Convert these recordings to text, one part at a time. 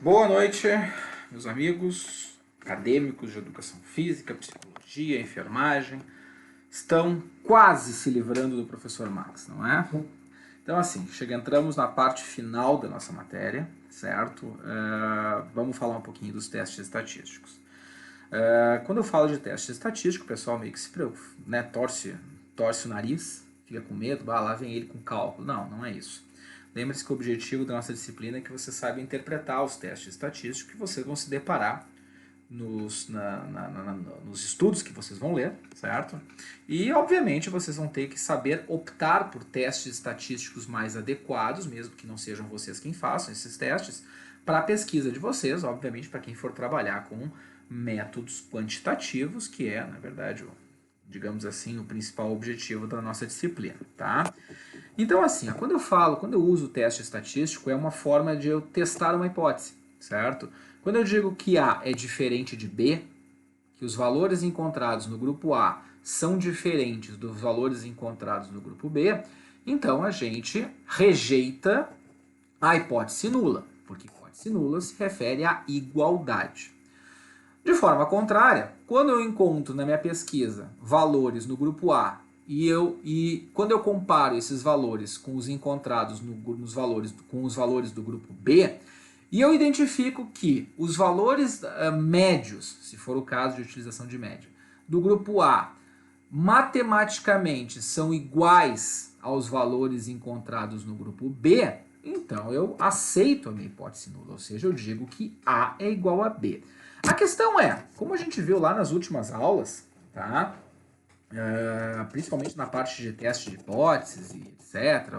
Boa noite, meus amigos acadêmicos de educação física, psicologia, enfermagem. Estão quase se livrando do professor Max, não é? Então, assim, entramos na parte final da nossa matéria, certo? Vamos falar um pouquinho dos testes estatísticos. Quando eu falo de teste estatístico, o pessoal meio que se preocupa, né? Torce o nariz, fica com medo, lá vem ele com cálculo. Não é isso. Lembre-se que o objetivo da nossa disciplina é que você saiba interpretar os testes estatísticos que vocês vão se deparar nos estudos que vocês vão ler, certo? E, obviamente, vocês vão ter que saber optar por testes estatísticos mais adequados, mesmo que não sejam vocês quem façam esses testes, para a pesquisa de vocês, obviamente, para quem for trabalhar com métodos quantitativos, que é, na verdade, digamos assim, o principal objetivo da nossa disciplina, tá? Então, assim, quando eu uso o teste estatístico, é uma forma de eu testar uma hipótese, certo? Quando eu digo que A é diferente de B, que os valores encontrados no grupo A são diferentes dos valores encontrados no grupo B, então a gente rejeita a hipótese nula, porque hipótese nula se refere à igualdade. De forma contrária, quando eu encontro na minha pesquisa valores no grupo A e quando eu comparo esses valores com os encontrados com os valores do grupo B, e eu identifico que os valores médios, se for o caso de utilização de média, do grupo A, matematicamente são iguais aos valores encontrados no grupo B, então eu aceito a minha hipótese nula, ou seja, eu digo que A é igual a B. A questão é, como a gente viu lá nas últimas aulas, tá? Principalmente na parte de teste de hipóteses e etc.,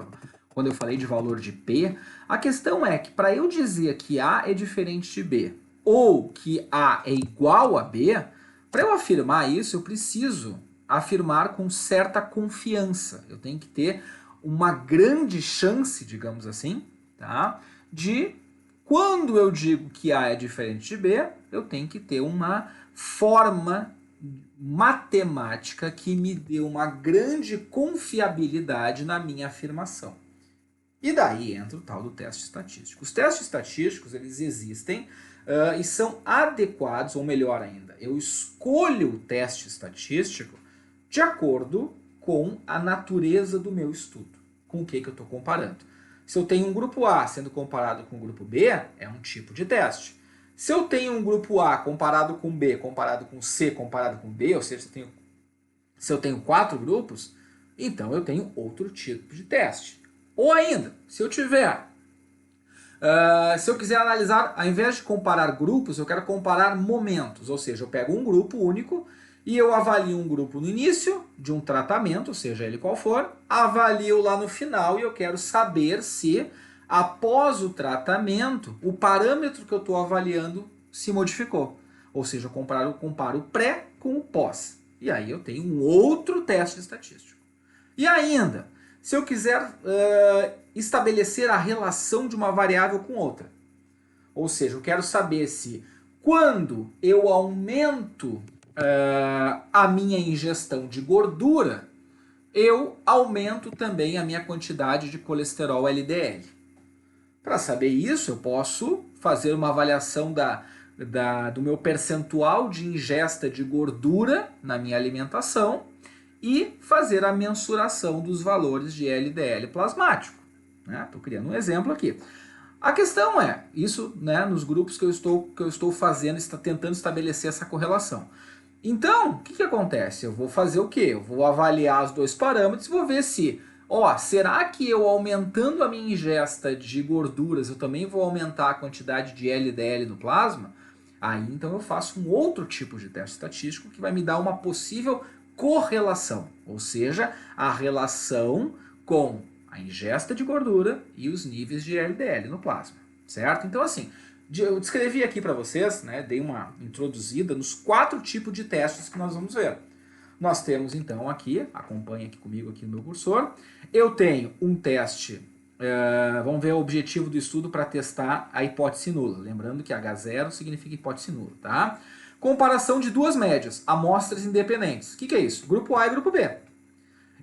quando eu falei de valor de P, a questão é que para eu dizer que A é diferente de B ou que A é igual a B, para eu afirmar isso, eu preciso afirmar com certa confiança. Eu tenho que ter uma grande chance, digamos assim, tá? De quando eu digo que A é diferente de B, eu tenho que ter uma forma matemática que me dê uma grande confiabilidade na minha afirmação. E daí entra o tal do teste estatístico. Os testes estatísticos, eles existem e são adequados, ou melhor ainda, eu escolho o teste estatístico de acordo com a natureza do meu estudo. Com o que eu estou comparando? Se eu tenho um grupo A sendo comparado com o grupo B, é um tipo de teste. Se eu tenho um grupo A comparado com B, comparado com C, comparado com D, ou seja, se eu tenho 4 grupos, então eu tenho outro tipo de teste. Ou ainda, se eu quiser analisar, ao invés de comparar grupos, eu quero comparar momentos, ou seja, eu pego um grupo único e eu avalio um grupo no início de um tratamento, seja ele qual for, avalio lá no final e eu quero saber se, após o tratamento, o parâmetro que eu estou avaliando se modificou. Ou seja, eu comparo o pré com o pós. E aí eu tenho um outro teste estatístico. E ainda, se eu quiser estabelecer a relação de uma variável com outra. Ou seja, eu quero saber se quando eu aumento a minha ingestão de gordura, eu aumento também a minha quantidade de colesterol LDL. Para saber isso, eu posso fazer uma avaliação do meu percentual de ingesta de gordura na minha alimentação e fazer a mensuração dos valores de LDL plasmático. Estou criando um exemplo aqui. A questão é, isso nos grupos que eu estou fazendo, está tentando estabelecer essa correlação. Então, o que acontece? Eu vou fazer o quê? Eu vou avaliar os dois parâmetros e vou ver se, será que eu aumentando a minha ingesta de gorduras, eu também vou aumentar a quantidade de LDL no plasma? Aí, então, eu faço um outro tipo de teste estatístico que vai me dar uma possível correlação, ou seja, a relação com a ingesta de gordura e os níveis de LDL no plasma, certo? Então, assim, eu descrevi aqui para vocês, dei uma introduzida nos 4 tipos de testes que nós vamos ver. Nós temos, então, aqui, acompanha aqui comigo aqui no meu cursor, eu tenho um teste, vamos ver o objetivo do estudo para testar a hipótese nula. Lembrando que H0 significa hipótese nula, tá? Comparação de duas médias, amostras independentes. O que é isso? Grupo A e grupo B.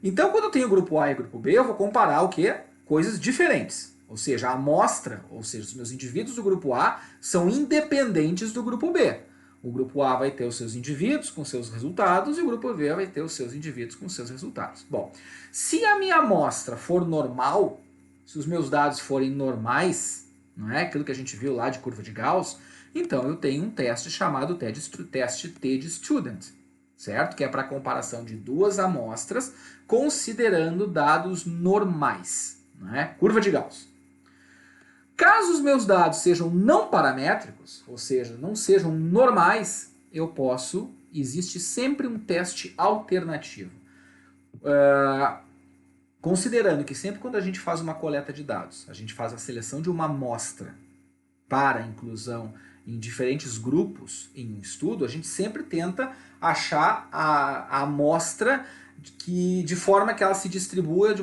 Então, quando eu tenho grupo A e grupo B, eu vou comparar o quê? Coisas diferentes. Ou seja, a amostra, ou seja, os meus indivíduos do grupo A são independentes do grupo B. O grupo A vai ter os seus indivíduos com seus resultados e o grupo B vai ter os seus indivíduos com seus resultados. Bom, se a minha amostra for normal, se os meus dados forem normais, não é aquilo que a gente viu lá de curva de Gauss, então eu tenho um teste chamado teste T de Student, certo? Que é para comparação de duas amostras considerando dados normais, não é? Curva de Gauss. Caso os meus dados sejam não paramétricos, ou seja, não sejam normais, existe sempre um teste alternativo. Considerando que sempre quando a gente faz uma coleta de dados, a gente faz a seleção de uma amostra para inclusão em diferentes grupos em um estudo, a gente sempre tenta achar a amostra de forma que ela se distribua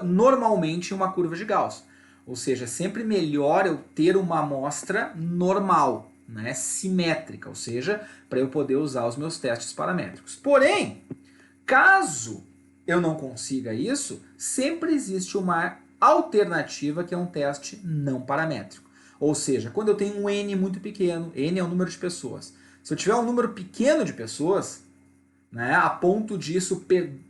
normalmente em uma curva de Gauss. Ou seja, é sempre melhor eu ter uma amostra normal, né, simétrica, ou seja, para eu poder usar os meus testes paramétricos. Porém, caso eu não consiga isso, sempre existe uma alternativa que é um teste não paramétrico. Ou seja, quando eu tenho um N muito pequeno, N é o número de pessoas. Se eu tiver um número pequeno de pessoas, né, a ponto disso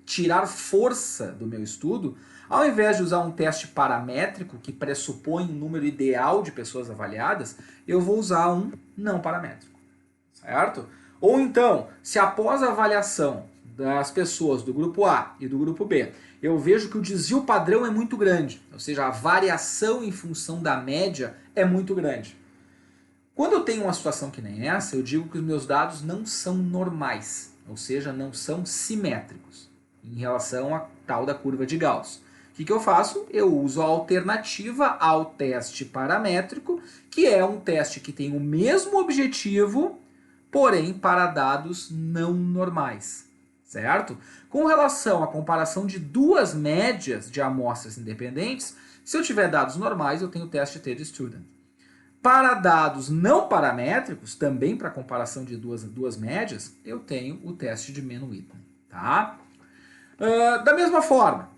tirar força do meu estudo, ao invés de usar um teste paramétrico que pressupõe um número ideal de pessoas avaliadas, eu vou usar um não paramétrico, certo? Ou então, se após a avaliação das pessoas do grupo A e do grupo B, eu vejo que o desvio padrão é muito grande, ou seja, a variação em função da média é muito grande. Quando eu tenho uma situação que nem essa, eu digo que os meus dados não são normais, ou seja, não são simétricos em relação à tal da curva de Gauss. O que eu faço? Eu uso a alternativa ao teste paramétrico, que é um teste que tem o mesmo objetivo, porém para dados não normais, certo? Com relação à comparação de duas médias de amostras independentes, se eu tiver dados normais, eu tenho o teste T de Student. Para dados não paramétricos, também para comparação de duas médias, eu tenho o teste de Mann-Whitney, tá? Da mesma forma,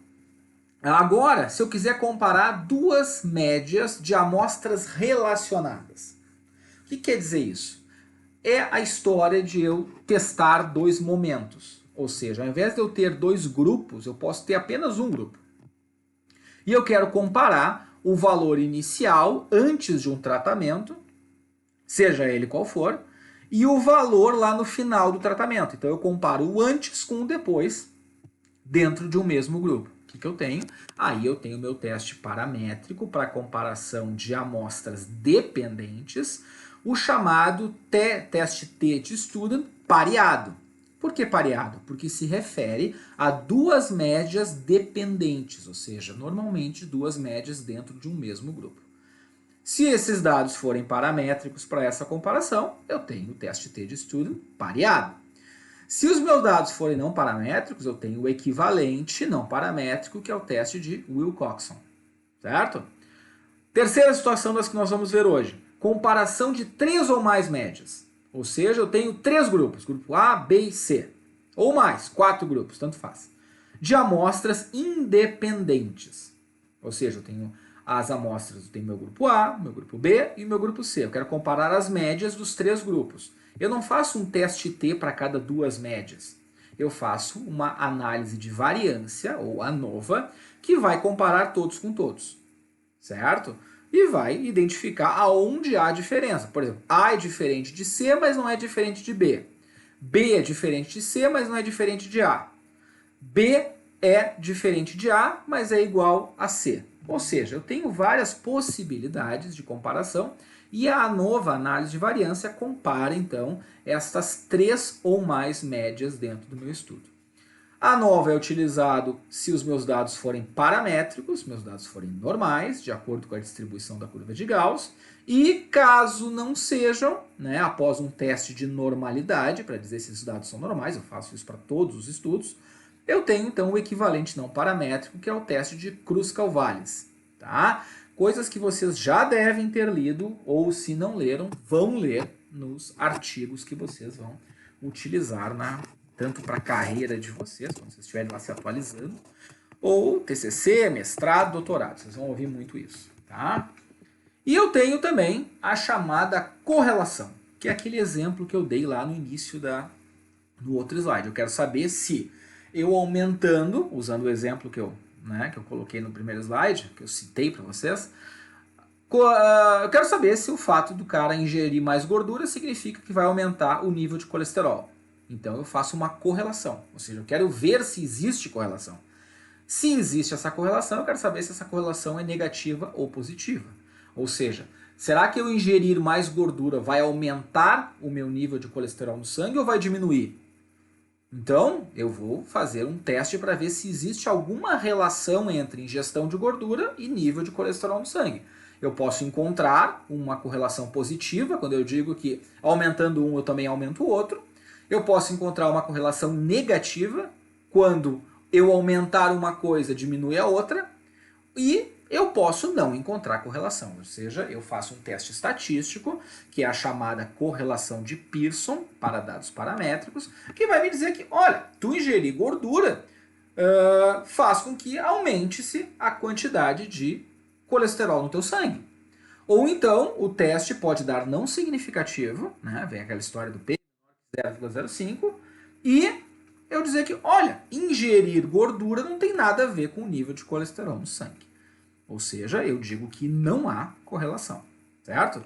agora, se eu quiser comparar duas médias de amostras relacionadas, o que quer dizer isso? É a história de eu testar dois momentos, ou seja, ao invés de eu ter dois grupos, eu posso ter apenas um grupo. E eu quero comparar o valor inicial antes de um tratamento, seja ele qual for, e o valor lá no final do tratamento. Então eu comparo o antes com o depois dentro de um mesmo grupo. O que eu tenho? Aí eu tenho o meu teste paramétrico para comparação de amostras dependentes, o chamado teste T de Student pareado. Por que pareado? Porque se refere a duas médias dependentes, ou seja, normalmente duas médias dentro de um mesmo grupo. Se esses dados forem paramétricos para essa comparação, eu tenho o teste T de Student pareado. Se os meus dados forem não paramétricos, eu tenho o equivalente não paramétrico, que é o teste de Wilcoxon, certo? Terceira situação das que nós vamos ver hoje, comparação de 3 ou mais médias. Ou seja, eu tenho 3 grupos, grupo A, B e C. Ou mais, 4 grupos, tanto faz. De amostras independentes. Ou seja, eu tenho as amostras, eu tenho meu grupo A, meu grupo B e meu grupo C. Eu quero comparar as médias dos 3 grupos. Eu não faço um teste T para cada duas médias. Eu faço uma análise de variância, ou ANOVA, que vai comparar todos com todos. Certo? E vai identificar aonde há diferença. Por exemplo, A é diferente de C, mas não é diferente de B. B é diferente de C, mas não é diferente de A. B é diferente de A, mas é igual a C. Ou seja, eu tenho várias possibilidades de comparação e a ANOVA, análise de variância, compara então estas 3 ou mais médias dentro do meu estudo. A ANOVA é utilizado se os meus dados forem paramétricos, meus dados forem normais, de acordo com a distribuição da curva de Gauss, e caso não sejam, né, após um teste de normalidade, para dizer se esses dados são normais, eu faço isso para todos os estudos, eu tenho então o equivalente não paramétrico, que é o teste de Kruskal-Wallis, tá? Coisas que vocês já devem ter lido, ou se não leram, vão ler nos artigos que vocês vão utilizar tanto para a carreira de vocês, quando vocês estiverem lá se atualizando, ou TCC, mestrado, doutorado. Vocês vão ouvir muito isso, tá? E eu tenho também a chamada correlação, que é aquele exemplo que eu dei lá no início no outro slide. Eu quero saber se eu aumentando, usando o exemplo que eu coloquei no primeiro slide, que eu citei para vocês, eu quero saber se o fato do cara ingerir mais gordura significa que vai aumentar o nível de colesterol. Então eu faço uma correlação, ou seja, eu quero ver se existe correlação. Se existe essa correlação, eu quero saber se essa correlação é negativa ou positiva. Ou seja, será que eu ingerir mais gordura vai aumentar o meu nível de colesterol no sangue ou vai diminuir? Então, eu vou fazer um teste para ver se existe alguma relação entre ingestão de gordura e nível de colesterol no sangue. Eu posso encontrar uma correlação positiva, quando eu digo que aumentando um eu também aumento o outro. Eu posso encontrar uma correlação negativa, quando eu aumentar uma coisa diminui a outra. E eu posso não encontrar correlação, ou seja, eu faço um teste estatístico, que é a chamada correlação de Pearson para dados paramétricos, que vai me dizer que, olha, tu ingerir gordura faz com que aumente-se a quantidade de colesterol no teu sangue. Ou então, o teste pode dar não significativo, né? Vem aquela história do P 0,05, e eu dizer que, olha, ingerir gordura não tem nada a ver com o nível de colesterol no sangue. Ou seja, eu digo que não há correlação, certo?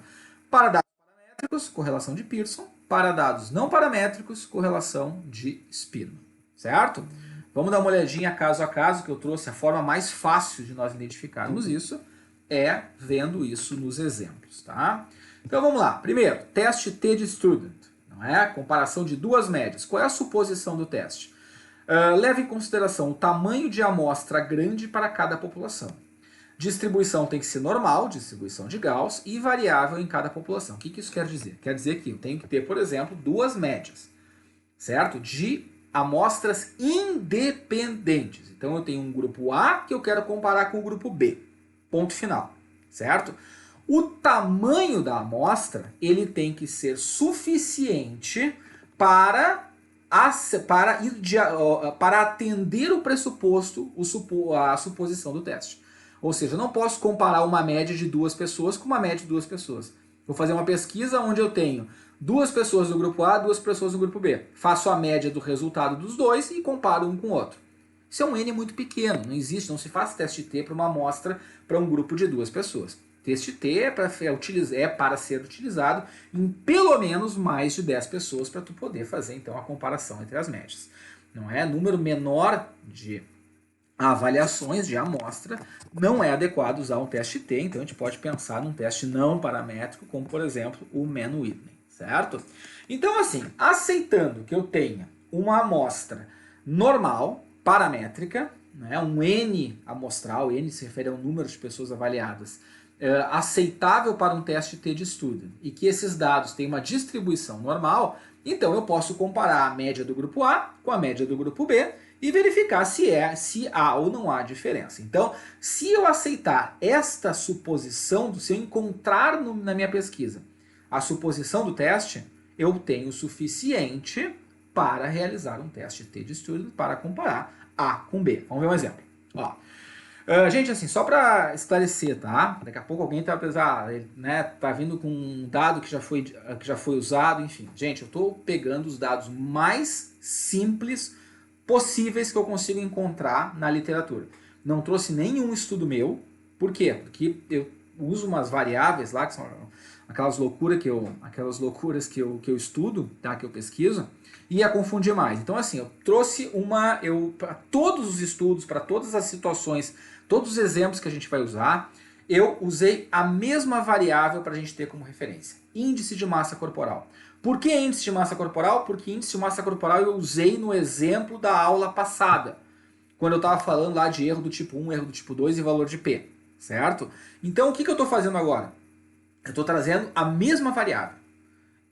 Para dados paramétricos, correlação de Pearson. Para dados não paramétricos, correlação de Spearman, certo? Vamos dar uma olhadinha caso a caso, que eu trouxe a forma mais fácil de nós identificarmos isso, é vendo isso nos exemplos, tá? Então vamos lá. Primeiro, teste T de Student, não é? Comparação de duas médias. Qual é a suposição do teste? Leve em consideração o tamanho de amostra grande para cada população. Distribuição tem que ser normal, distribuição de Gauss, e variável em cada população. O que isso quer dizer? Quer dizer que eu tenho que ter, por exemplo, duas médias, certo? De amostras independentes. Então eu tenho um grupo A que eu quero comparar com o grupo B. Ponto final, certo? O tamanho da amostra, ele tem que ser suficiente para atender o pressuposto, a suposição do teste. Ou seja, eu não posso comparar uma média de duas pessoas com uma média de duas pessoas. Vou fazer uma pesquisa onde eu tenho duas pessoas do grupo A, duas pessoas do grupo B. Faço a média do resultado dos dois e comparo um com o outro. Isso é um N muito pequeno, não existe, não se faz teste T para uma amostra para um grupo de duas pessoas. Teste T é para ser utilizado em pelo menos mais de 10 pessoas para tu poder fazer então a comparação entre as médias. Não é? Número menor de avaliações de amostra, não é adequado usar um teste T, então a gente pode pensar num teste não paramétrico, como por exemplo o Mann-Whitney, certo? Então assim, aceitando que eu tenha uma amostra normal, paramétrica, né, um N amostral, N se refere ao número de pessoas avaliadas, aceitável para um teste T de Student, e que esses dados têm uma distribuição normal, então eu posso comparar a média do grupo A com a média do grupo B, e verificar se há ou não há diferença. Então, se eu aceitar esta suposição, se eu encontrar na minha pesquisa a suposição do teste, eu tenho o suficiente para realizar um teste T de Student para comparar A com B. Vamos ver um exemplo. Ó. Gente, assim, só para esclarecer, tá? Daqui a pouco alguém tá pensando, né, tá vindo com um dado que já foi usado, enfim. Gente, eu estou pegando os dados mais simples possíveis que eu consigo encontrar na literatura. Não trouxe nenhum estudo meu. Por quê? Porque eu uso umas variáveis lá, que são aquelas loucuras que eu estudo, tá? Que eu pesquiso, e ia confundir mais. Então, assim, eu trouxe para todos os estudos, para todas as situações, todos os exemplos que a gente vai usar, eu usei a mesma variável para a gente ter como referência. Índice de massa corporal. Por que índice de massa corporal? Porque índice de massa corporal eu usei no exemplo da aula passada, quando eu estava falando lá de erro do tipo 1, erro do tipo 2 e valor de P, certo? Então o que eu estou fazendo agora? Eu estou trazendo a mesma variável,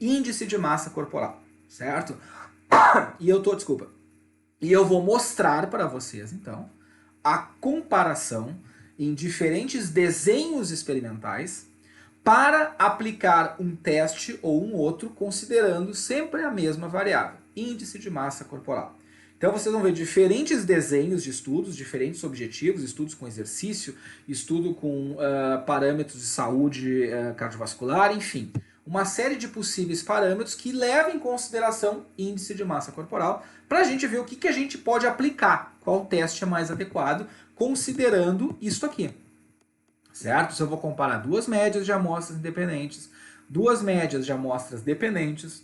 índice de massa corporal, certo? E eu vou mostrar para vocês, então, a comparação em diferentes desenhos experimentais para aplicar um teste ou um outro, considerando sempre a mesma variável, índice de massa corporal. Então vocês vão ver diferentes desenhos de estudos, diferentes objetivos, estudos com exercício, estudo com parâmetros de saúde cardiovascular, enfim. Uma série de possíveis parâmetros que levam em consideração índice de massa corporal para a gente ver o que a gente pode aplicar, qual teste é mais adequado, considerando isso aqui. Certo? Se eu vou comparar duas médias de amostras independentes, duas médias de amostras dependentes,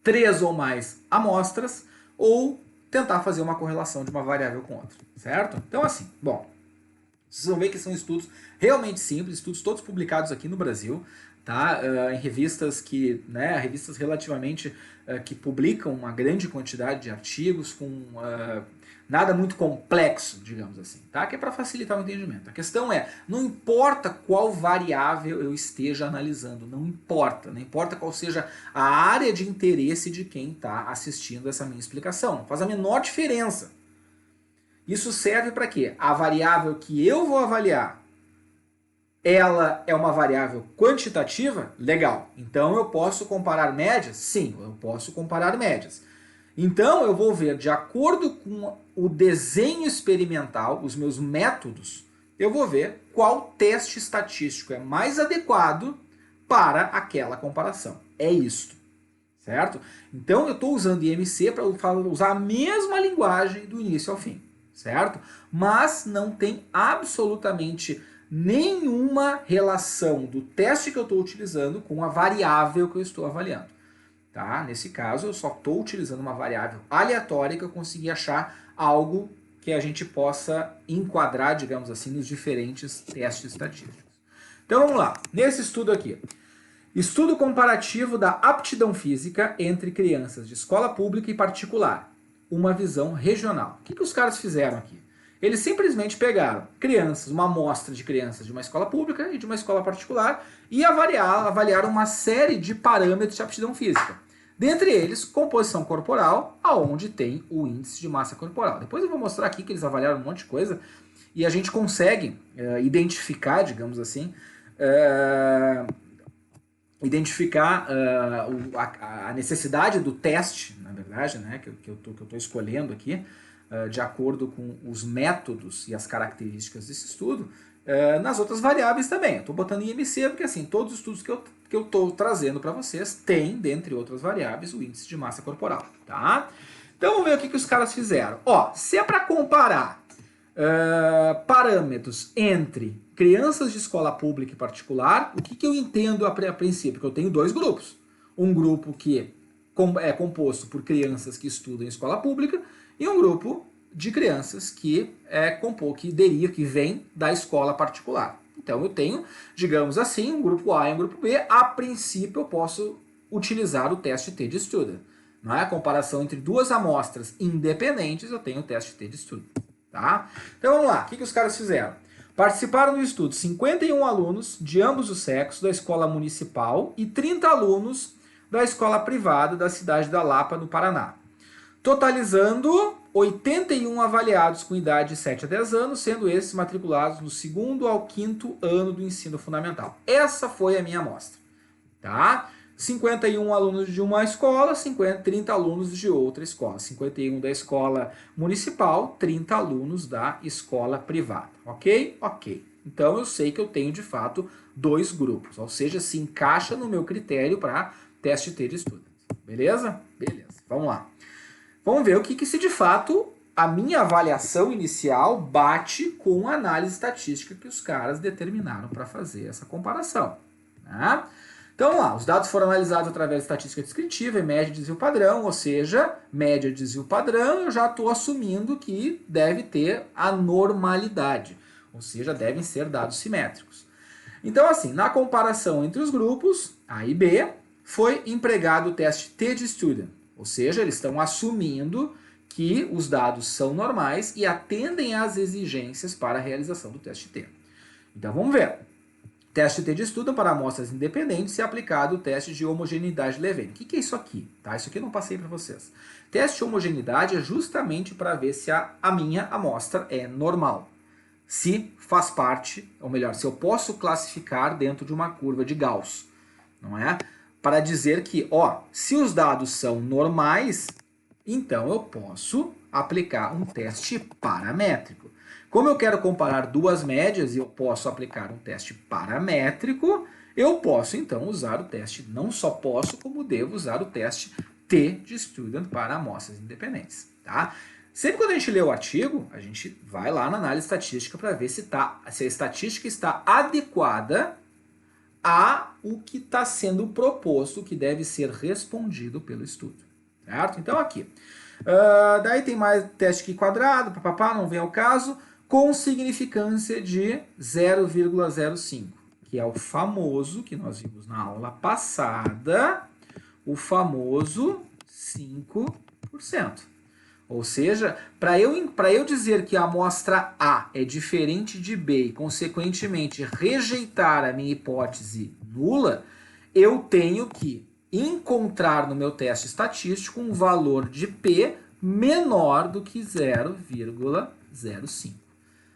3 ou mais amostras, ou tentar fazer uma correlação de uma variável com outra, certo? Então assim, bom, vocês vão ver que são estudos realmente simples, estudos todos publicados aqui no Brasil, tá? Em revistas que, né, revistas relativamente que publicam uma grande quantidade de artigos com nada muito complexo, digamos assim, tá? Que é para facilitar o entendimento. A questão é, não importa qual variável eu esteja analisando, não importa qual seja a área de interesse de quem está assistindo essa minha explicação, não faz a menor diferença. Isso serve para quê? A variável que eu vou avaliar, ela é uma variável quantitativa? Legal. Então eu posso comparar médias? Sim, eu posso comparar médias. Então eu vou ver, de acordo com o desenho experimental, os meus métodos, eu vou ver qual teste estatístico é mais adequado para aquela comparação. É isto, certo? Então eu estou usando IMC para usar a mesma linguagem do início ao fim, certo? Mas não tem absolutamente nenhuma relação do teste que eu estou utilizando com a variável que eu estou avaliando. Tá? Nesse caso, eu só estou utilizando uma variável aleatória que eu consegui achar algo que a gente possa enquadrar, digamos assim, nos diferentes testes estatísticos. Então vamos lá, nesse estudo aqui. Estudo comparativo da aptidão física entre crianças de escola pública e particular. Uma visão regional. O que os caras fizeram aqui? Eles simplesmente pegaram crianças, uma amostra de crianças de uma escola pública e de uma escola particular e avaliaram uma série de parâmetros de aptidão física. Dentre eles, composição corporal, aonde tem o índice de massa corporal. Depois eu vou mostrar aqui que eles avaliaram um monte de coisa e a gente consegue identificar, digamos assim, a necessidade do teste, na verdade, né, que eu estou escolhendo aqui, de acordo com os métodos e as características desse estudo, nas outras variáveis também. Eu estou botando em IMC porque assim, todos os estudos que eu estou trazendo para vocês têm, dentre outras variáveis, o índice de massa corporal. Tá? Então vamos ver o que os caras fizeram. Ó, se é para comparar parâmetros entre crianças de escola pública e particular, o que eu entendo a princípio? Que eu tenho dois grupos. Um grupo que é composto por crianças que estudam em escola pública e um grupo de crianças que vem da escola particular. Então eu tenho, digamos assim, um grupo A e um grupo B. A princípio eu posso utilizar o teste T-de-Student. Não é? A comparação entre duas amostras independentes, eu tenho o teste T-de-Student. Tá? Então vamos lá, o que os caras fizeram? Participaram do estudo 51 alunos de ambos os sexos da escola municipal e 30 alunos da escola privada da cidade da Lapa, no Paraná. Totalizando 81 avaliados com idade de 7 a 10 anos, sendo esses matriculados do 2º ao 5º ano do ensino fundamental. Essa foi a minha amostra. Tá? 51 alunos de uma escola, 30 alunos de outra escola. 51 da escola municipal, 30 alunos da escola privada. Ok? Ok. Então eu sei que eu tenho de fato dois grupos, ou seja, se encaixa no meu critério para teste T-de-Student. Beleza? Beleza. Vamos lá. Vamos ver o que se de fato a minha avaliação inicial bate com a análise estatística que os caras determinaram para fazer essa comparação. Né? Então vamos lá, os dados foram analisados através de estatística descritiva e média de desvio padrão, ou seja, média de desvio padrão eu já estou assumindo que deve ter a normalidade, ou seja, devem ser dados simétricos. Então assim, na comparação entre os grupos A e B, foi empregado o teste T-de-Student. Ou seja, eles estão assumindo que os dados são normais e atendem às exigências para a realização do teste T. Então vamos ver. Teste T-de-Student para amostras independentes e aplicado o teste de homogeneidade Levene. O que é isso aqui? Tá? Isso aqui eu não passei para vocês. Teste de homogeneidade é justamente para ver se a minha amostra é normal. Se faz parte, ou melhor, se eu posso classificar dentro de uma curva de Gauss. Não é? Para dizer que, ó, se os dados são normais, então eu posso aplicar um teste paramétrico. Como eu quero comparar duas médias e eu posso aplicar um teste paramétrico, eu posso então usar o teste, não só posso, como devo usar o teste T de Student para amostras independentes. Tá? Sempre quando a gente lê o artigo, a gente vai lá na análise estatística para ver se a estatística está adequada a o que está sendo proposto, o que deve ser respondido pelo estudo. Certo? Então aqui. Daí tem mais teste aqui quadrado, papapá, não vem ao caso, com significância de 0,05, que é o famoso, que nós vimos na aula passada, o famoso 5%. Ou seja, para eu dizer que a amostra A é diferente de B e, consequentemente, rejeitar a minha hipótese nula, eu tenho que encontrar no meu teste estatístico um valor de P menor do que 0,05.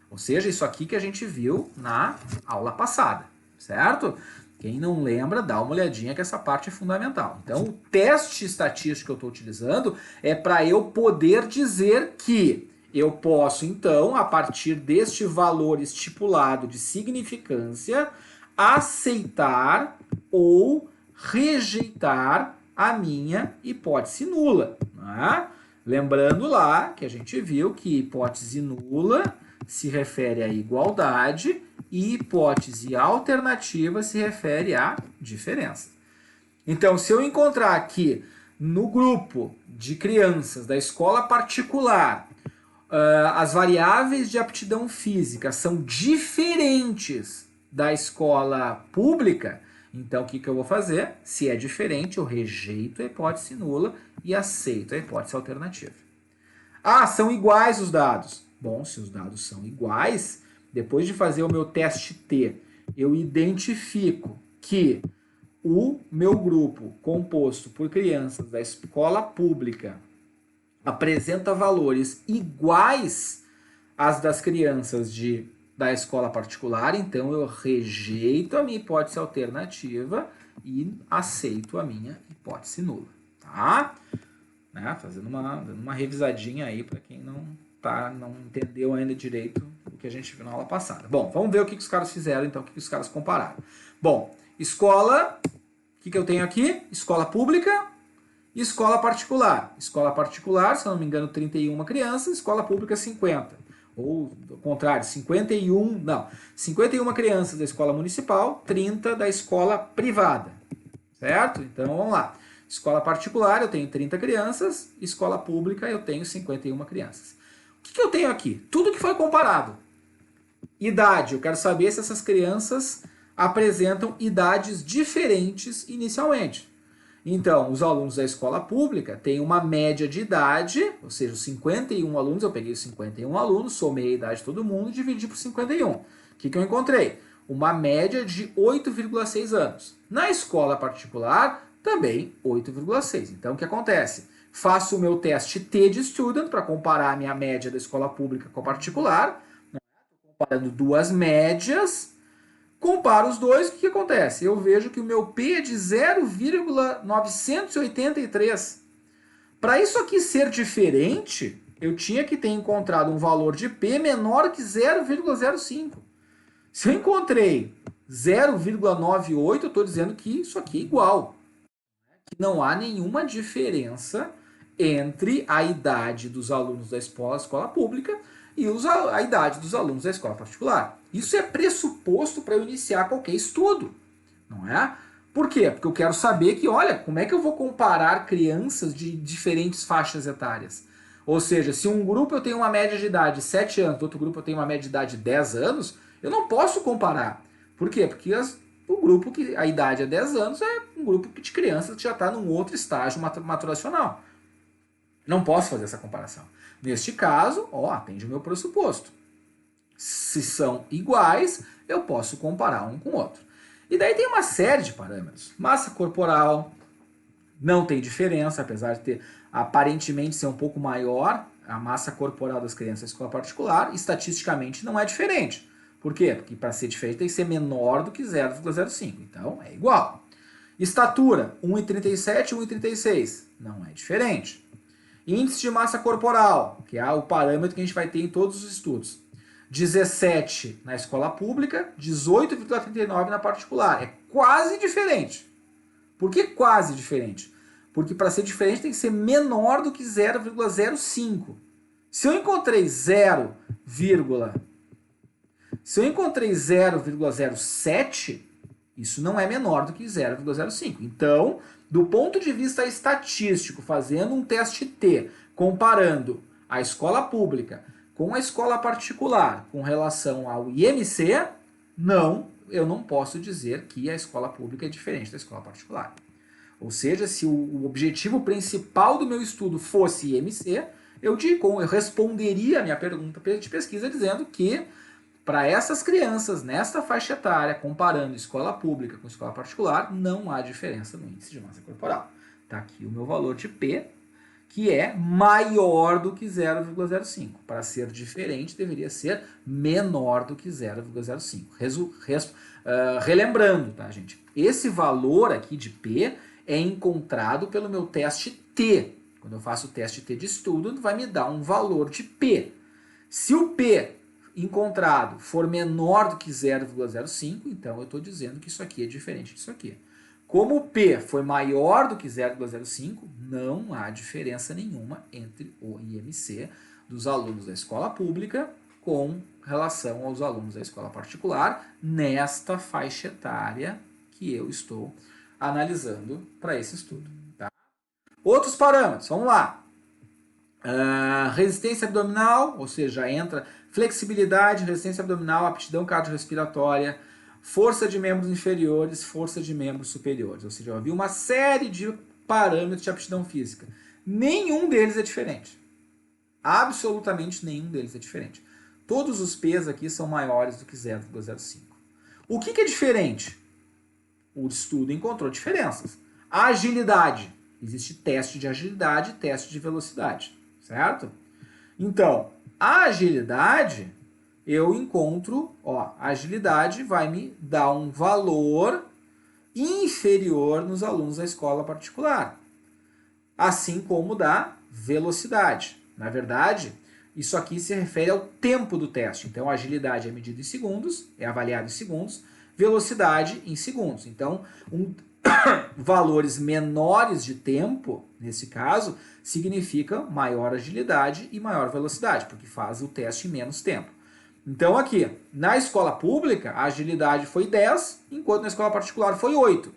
Ou seja, isso aqui que a gente viu na aula passada, certo? Quem não lembra, dá uma olhadinha que essa parte é fundamental. Então, o teste estatístico que eu estou utilizando é para eu poder dizer que eu posso, então, a partir deste valor estipulado de significância, aceitar ou rejeitar a minha hipótese nula. Né? Lembrando lá que a gente viu que hipótese nula se refere à igualdade e hipótese alternativa se refere à diferença. Então, se eu encontrar aqui no grupo de crianças da escola particular, as variáveis de aptidão física são diferentes da escola pública, então o que eu vou fazer? Se é diferente, eu rejeito a hipótese nula e aceito a hipótese alternativa. Ah, são iguais os dados. Bom, se os dados são iguais, depois de fazer o meu teste T, eu identifico que o meu grupo, composto por crianças da escola pública, apresenta valores iguais às das crianças da escola particular, então eu rejeito a minha hipótese alternativa e aceito a minha hipótese nula. Tá? Né? Fazendo uma revisadinha aí para quem não entendeu ainda direito o que a gente viu na aula passada. Bom, vamos ver o que os caras fizeram, então, o que os caras compararam. Bom, escola, o que eu tenho aqui? Escola pública e escola particular. Escola particular, se eu não me engano, 31 crianças, escola pública 50. Ou, ao contrário, 51 crianças da escola municipal, 30 da escola privada. Certo? Então, vamos lá. Escola particular, eu tenho 30 crianças, escola pública, eu tenho 51 crianças. O que eu tenho aqui? Tudo que foi comparado. Idade, eu quero saber se essas crianças apresentam idades diferentes inicialmente. Então, os alunos da escola pública têm uma média de idade, ou seja, os 51 alunos, eu peguei os 51 alunos, somei a idade de todo mundo e dividi por 51. O que eu encontrei? Uma média de 8,6 anos. Na escola particular, também 8,6. Então, o que acontece? Faço o meu teste T de Student para comparar a minha média da escola pública com a particular. Comparando duas médias, comparo os dois, o que acontece? Eu vejo que o meu P é de 0,983. Para isso aqui ser diferente, eu tinha que ter encontrado um valor de P menor que 0,05. Se eu encontrei 0,98, eu estou dizendo que isso aqui é igual. Que não há nenhuma diferença entre a idade dos alunos da escola pública e a idade dos alunos da escola particular. Isso é pressuposto para eu iniciar qualquer estudo, não é? Por quê? Porque eu quero saber que, olha, como é que eu vou comparar crianças de diferentes faixas etárias? Ou seja, se um grupo eu tenho uma média de idade de 7 anos, outro grupo eu tenho uma média de idade de 10 anos, eu não posso comparar. Por quê? Porque o grupo que a idade é 10 anos é um grupo de crianças que já está num outro estágio maturacional. Não posso fazer essa comparação. Neste caso, atende o meu pressuposto. Se são iguais, eu posso comparar um com o outro. E daí tem uma série de parâmetros. Massa corporal, não tem diferença, apesar de ter aparentemente ser um pouco maior a massa corporal das crianças da escola particular, estatisticamente não é diferente. Por quê? Porque para ser diferente tem que ser menor do que 0,05. Então, é igual. Estatura, 1,37, 1,36. Não é diferente. Índice de massa corporal, que é o parâmetro que a gente vai ter em todos os estudos. 17 na escola pública, 18,39 na particular. É quase diferente. Por que quase diferente? Porque para ser diferente tem que ser menor do que 0,05. Se eu encontrei 0,07, isso não é menor do que 0,05. Então, do ponto de vista estatístico, fazendo um teste T, comparando a escola pública com a escola particular com relação ao IMC, eu não posso dizer que a escola pública é diferente da escola particular. Ou seja, se o objetivo principal do meu estudo fosse IMC, eu responderia a minha pergunta de pesquisa dizendo que para essas crianças, nesta faixa etária, comparando escola pública com escola particular, não há diferença no índice de massa corporal. Está aqui o meu valor de P, que é maior do que 0,05. Para ser diferente, deveria ser menor do que 0,05. Relembrando, tá, gente? Esse valor aqui de P é encontrado pelo meu teste T. Quando eu faço o teste T de estudo, vai me dar um valor de P. Se o P encontrado for menor do que 0,05, então eu estou dizendo que isso aqui é diferente disso aqui. Como o P foi maior do que 0,05, não há diferença nenhuma entre o IMC dos alunos da escola pública com relação aos alunos da escola particular nesta faixa etária que eu estou analisando para esse estudo. Tá? Outros parâmetros, vamos lá. Resistência abdominal, ou seja, entra flexibilidade, resistência abdominal, aptidão cardiorrespiratória, força de membros inferiores, força de membros superiores. Ou seja, eu vi uma série de parâmetros de aptidão física. Nenhum deles é diferente. Absolutamente nenhum deles é diferente. Todos os P's aqui são maiores do que 0,05. O que é diferente? O estudo encontrou diferenças. A agilidade. Existe teste de agilidade e teste de velocidade. Certo? Então, a agilidade, eu encontro, a agilidade vai me dar um valor inferior nos alunos da escola particular. Assim como da velocidade. Na verdade, isso aqui se refere ao tempo do teste. Então, a agilidade é medida em segundos, é avaliada em segundos, velocidade em segundos. Então, valores menores de tempo, nesse caso, significa maior agilidade e maior velocidade, porque faz o teste em menos tempo. Então aqui, na escola pública, a agilidade foi 10, enquanto na escola particular foi 8.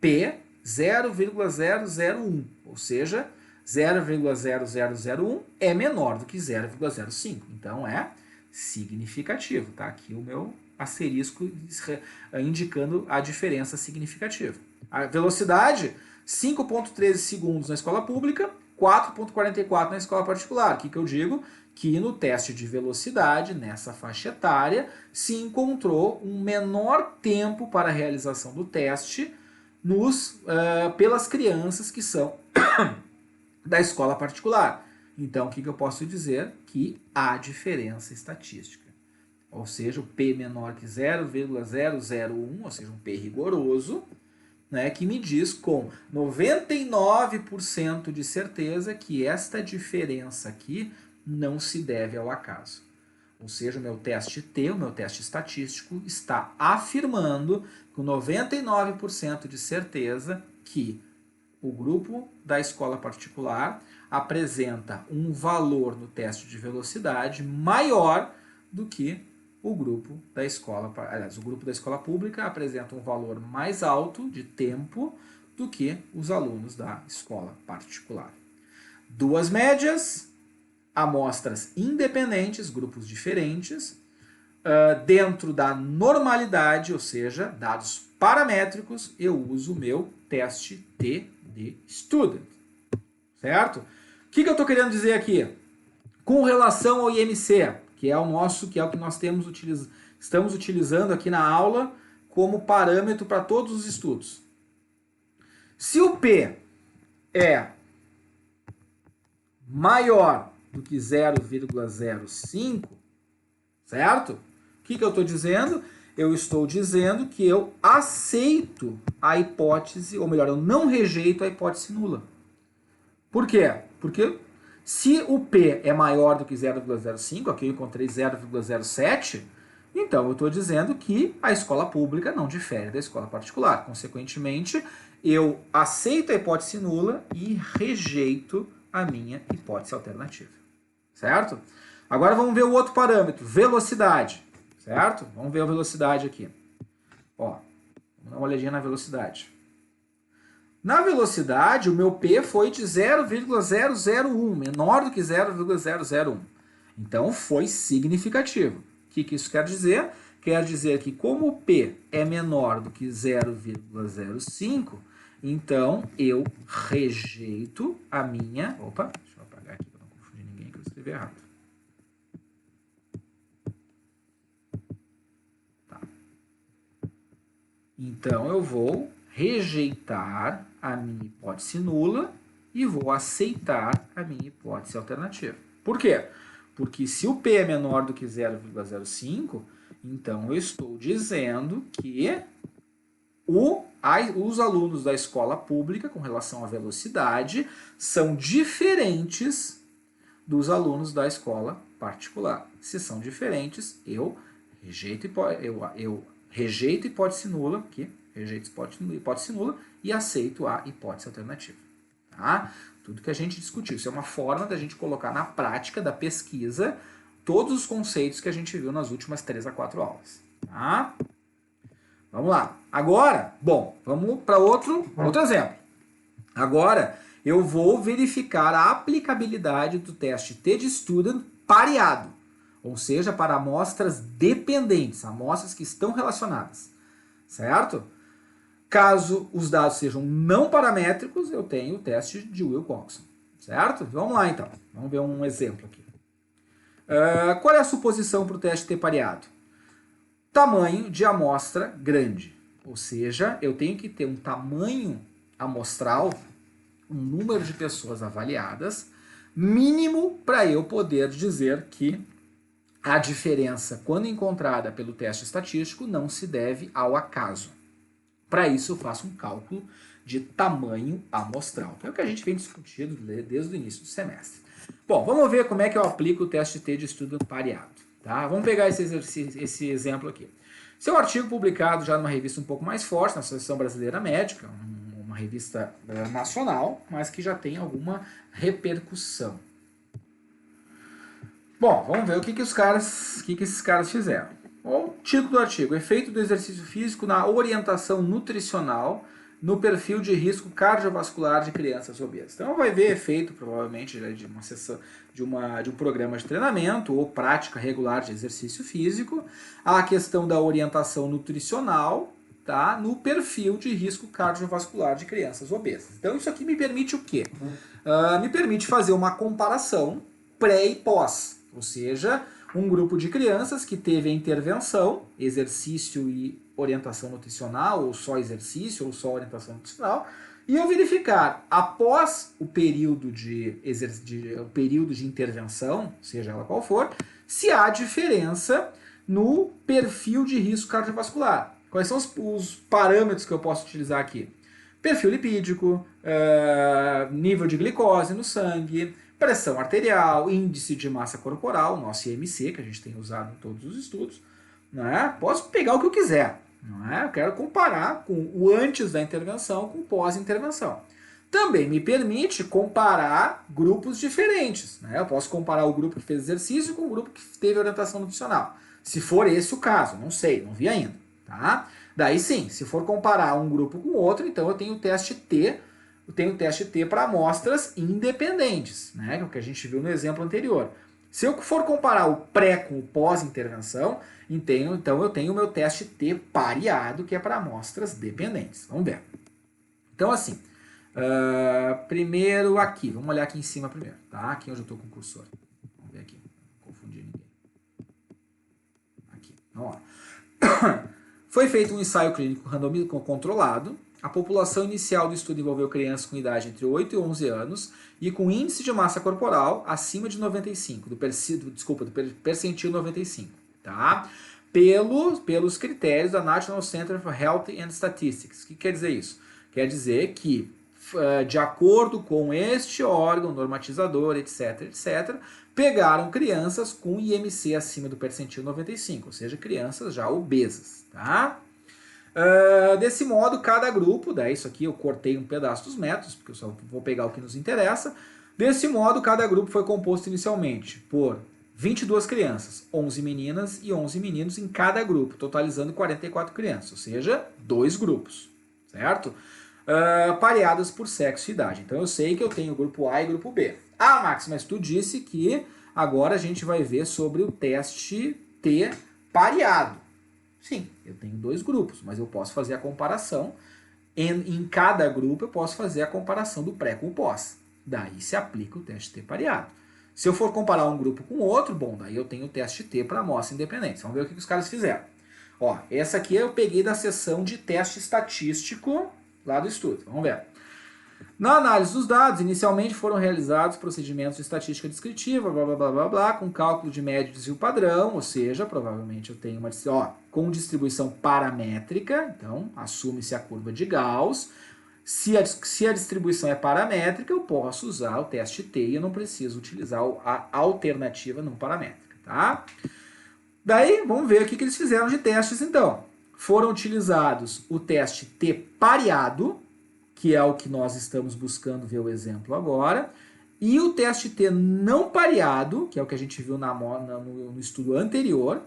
P 0,001, ou seja, 0,0001 é menor do que 0,05. Então é significativo. Tá aqui o meu asterisco indicando a diferença significativa. A velocidade, 5,13 segundos na escola pública, 4,44 na escola particular. O que eu digo? Que no teste de velocidade, nessa faixa etária, se encontrou um menor tempo para a realização do teste pelas crianças que são da escola particular. Então, o que eu posso dizer? Que há diferença estatística. Ou seja, o P menor que 0,001, ou seja, um P rigoroso, né, que me diz com 99% de certeza que esta diferença aqui não se deve ao acaso. Ou seja, o meu teste T, o meu teste estatístico, está afirmando com 99% de certeza que o grupo da escola particular apresenta um valor no teste de velocidade maior do que o grupo da escola, aliás, o grupo da escola pública apresenta um valor mais alto de tempo do que os alunos da escola particular. Duas médias, amostras independentes, grupos diferentes, dentro da normalidade, ou seja, dados paramétricos, eu uso o meu teste T de student. Certo? O que eu estou querendo dizer aqui? Com relação ao IMC, que é o que nós estamos utilizando aqui na aula como parâmetro para todos os estudos. Se o P é maior do que 0,05, certo? O que eu estou dizendo? Eu estou dizendo que eu aceito a hipótese, ou melhor, eu não rejeito a hipótese nula. Por quê? Porque Se o P é maior do que 0,05, aqui eu encontrei 0,07, então eu estou dizendo que a escola pública não difere da escola particular. Consequentemente, eu aceito a hipótese nula e rejeito a minha hipótese alternativa. Certo? Agora vamos ver o outro parâmetro, velocidade. Certo? Vamos ver a velocidade aqui. Ó, vamos dar uma olhadinha na velocidade. Na velocidade, o meu P foi de 0,001, menor do que 0,001. Então, foi significativo. O que isso quer dizer? Quer dizer que como o P é menor do que 0,05, então eu rejeito a minha... Opa, deixa eu apagar aqui para não confundir ninguém que eu escrevi errado. Tá. Então, eu vou rejeitar a minha hipótese nula e vou aceitar a minha hipótese alternativa. Por quê? Porque se o P é menor do que 0,05, então eu estou dizendo que os alunos da escola pública, com relação à velocidade, são diferentes dos alunos da escola particular. Se são diferentes, eu rejeito hipótese nula, aqui, rejeito hipótese nula e aceito a hipótese alternativa. Tá? Tudo que a gente discutiu. Isso é uma forma da gente colocar na prática da pesquisa todos os conceitos que a gente viu nas últimas 3 a 4 aulas. Tá? Vamos lá. Agora, bom, vamos para outro exemplo. Agora, eu vou verificar a aplicabilidade do teste T-de-Student pareado, ou seja, para amostras dependentes, amostras que estão relacionadas. Certo? Caso os dados sejam não paramétricos, eu tenho o teste de Wilcoxon. Certo? Vamos lá, então. Vamos ver um exemplo aqui. Qual é a suposição para o teste T pareado? Tamanho de amostra grande. Ou seja, eu tenho que ter um tamanho amostral, um número de pessoas avaliadas, mínimo para eu poder dizer que a diferença, quando encontrada pelo teste estatístico, não se deve ao acaso. Para isso, eu faço um cálculo de tamanho amostral, que é o que a gente vem discutindo desde o início do semestre. Bom, vamos ver como é que eu aplico o teste T-de-Student pareado. Tá? Vamos pegar esse exemplo aqui. Esse é um artigo publicado já numa revista um pouco mais forte, na Associação Brasileira Médica, uma revista nacional, mas que já tem alguma repercussão. Bom, vamos ver o que esses caras fizeram. O título do artigo: efeito do exercício físico na orientação nutricional no perfil de risco cardiovascular de crianças obesas. Então vai ver efeito, provavelmente, de uma sessão, de um programa de treinamento ou prática regular de exercício físico, a questão da orientação nutricional, tá, no perfil de risco cardiovascular de crianças obesas. Então isso aqui me permite o quê? Me permite fazer uma comparação pré e pós, ou seja, um grupo de crianças que teve a intervenção, exercício e orientação nutricional, ou só exercício, ou só orientação nutricional, e eu verificar, após o período de intervenção, seja ela qual for, se há diferença no perfil de risco cardiovascular. Quais são os parâmetros que eu posso utilizar aqui? Perfil lipídico, nível de glicose no sangue, pressão arterial, índice de massa corporal, nosso IMC, que a gente tem usado em todos os estudos. Né? Posso pegar o que eu quiser. Não é? Eu quero comparar com o antes da intervenção com o pós-intervenção. Também me permite comparar grupos diferentes. Né? Eu posso comparar o grupo que fez exercício com o grupo que teve orientação nutricional. Se for esse o caso, não sei, não vi ainda. Tá? Daí sim, se for comparar um grupo com o outro, então eu tenho o teste T. Eu tenho o teste T para amostras independentes, né? Que é o que a gente viu no exemplo anterior. Se eu for comparar o pré com o pós-intervenção, então eu tenho o meu teste T pareado, que é para amostras dependentes. Vamos ver. Então, assim, primeiro aqui, vamos olhar aqui em cima primeiro, tá? Aqui onde eu estou com o cursor. Vamos ver aqui, não confundir ninguém. Aqui, vamos lá. Foi feito um ensaio clínico randomizado controlado. A população inicial do estudo envolveu crianças com idade entre 8 e 11 anos e com índice de massa corporal acima de 95, do percentil 95, tá? Pelos critérios da National Center for Health and Statistics. O que quer dizer isso? Quer dizer que de acordo com este órgão normatizador, etc, etc, pegaram crianças com IMC acima do percentil 95, ou seja, crianças já obesas, tá? Desse modo, cada grupo, daí isso aqui eu cortei um pedaço dos métodos, porque eu só vou pegar o que nos interessa. Desse modo, cada grupo foi composto inicialmente por 22 crianças, 11 meninas e 11 meninos em cada grupo, totalizando 44 crianças, ou seja, 2 grupos, certo? Pareadas por sexo e idade. Então eu sei que eu tenho o grupo A e o grupo B. Ah, Max, mas tu disse que agora a gente vai ver sobre o teste T pareado. Sim, eu tenho 2 grupos, mas eu posso fazer a comparação. Em cada grupo eu posso fazer a comparação do pré com o pós. Daí se aplica o teste T pareado. Se eu for comparar um grupo com outro, bom, daí eu tenho o teste T para amostra independente. Vamos ver o que os caras fizeram. Ó, essa aqui eu peguei da seção de teste estatístico lá do estudo. Vamos ver. Na análise dos dados, inicialmente foram realizados procedimentos de estatística descritiva, blá, blá, blá, blá, blá, com cálculo de média de desvio padrão, ou seja, provavelmente eu tenho uma com distribuição paramétrica, então assume-se a curva de Gauss. Se a distribuição é paramétrica, eu posso usar o teste T e eu não preciso utilizar a alternativa não paramétrica, tá? Daí, vamos ver o que eles fizeram de testes, então. Foram utilizados o teste T pareado, que é o que nós estamos buscando ver o exemplo agora, e o teste T não pareado, que é o que a gente viu no estudo anterior,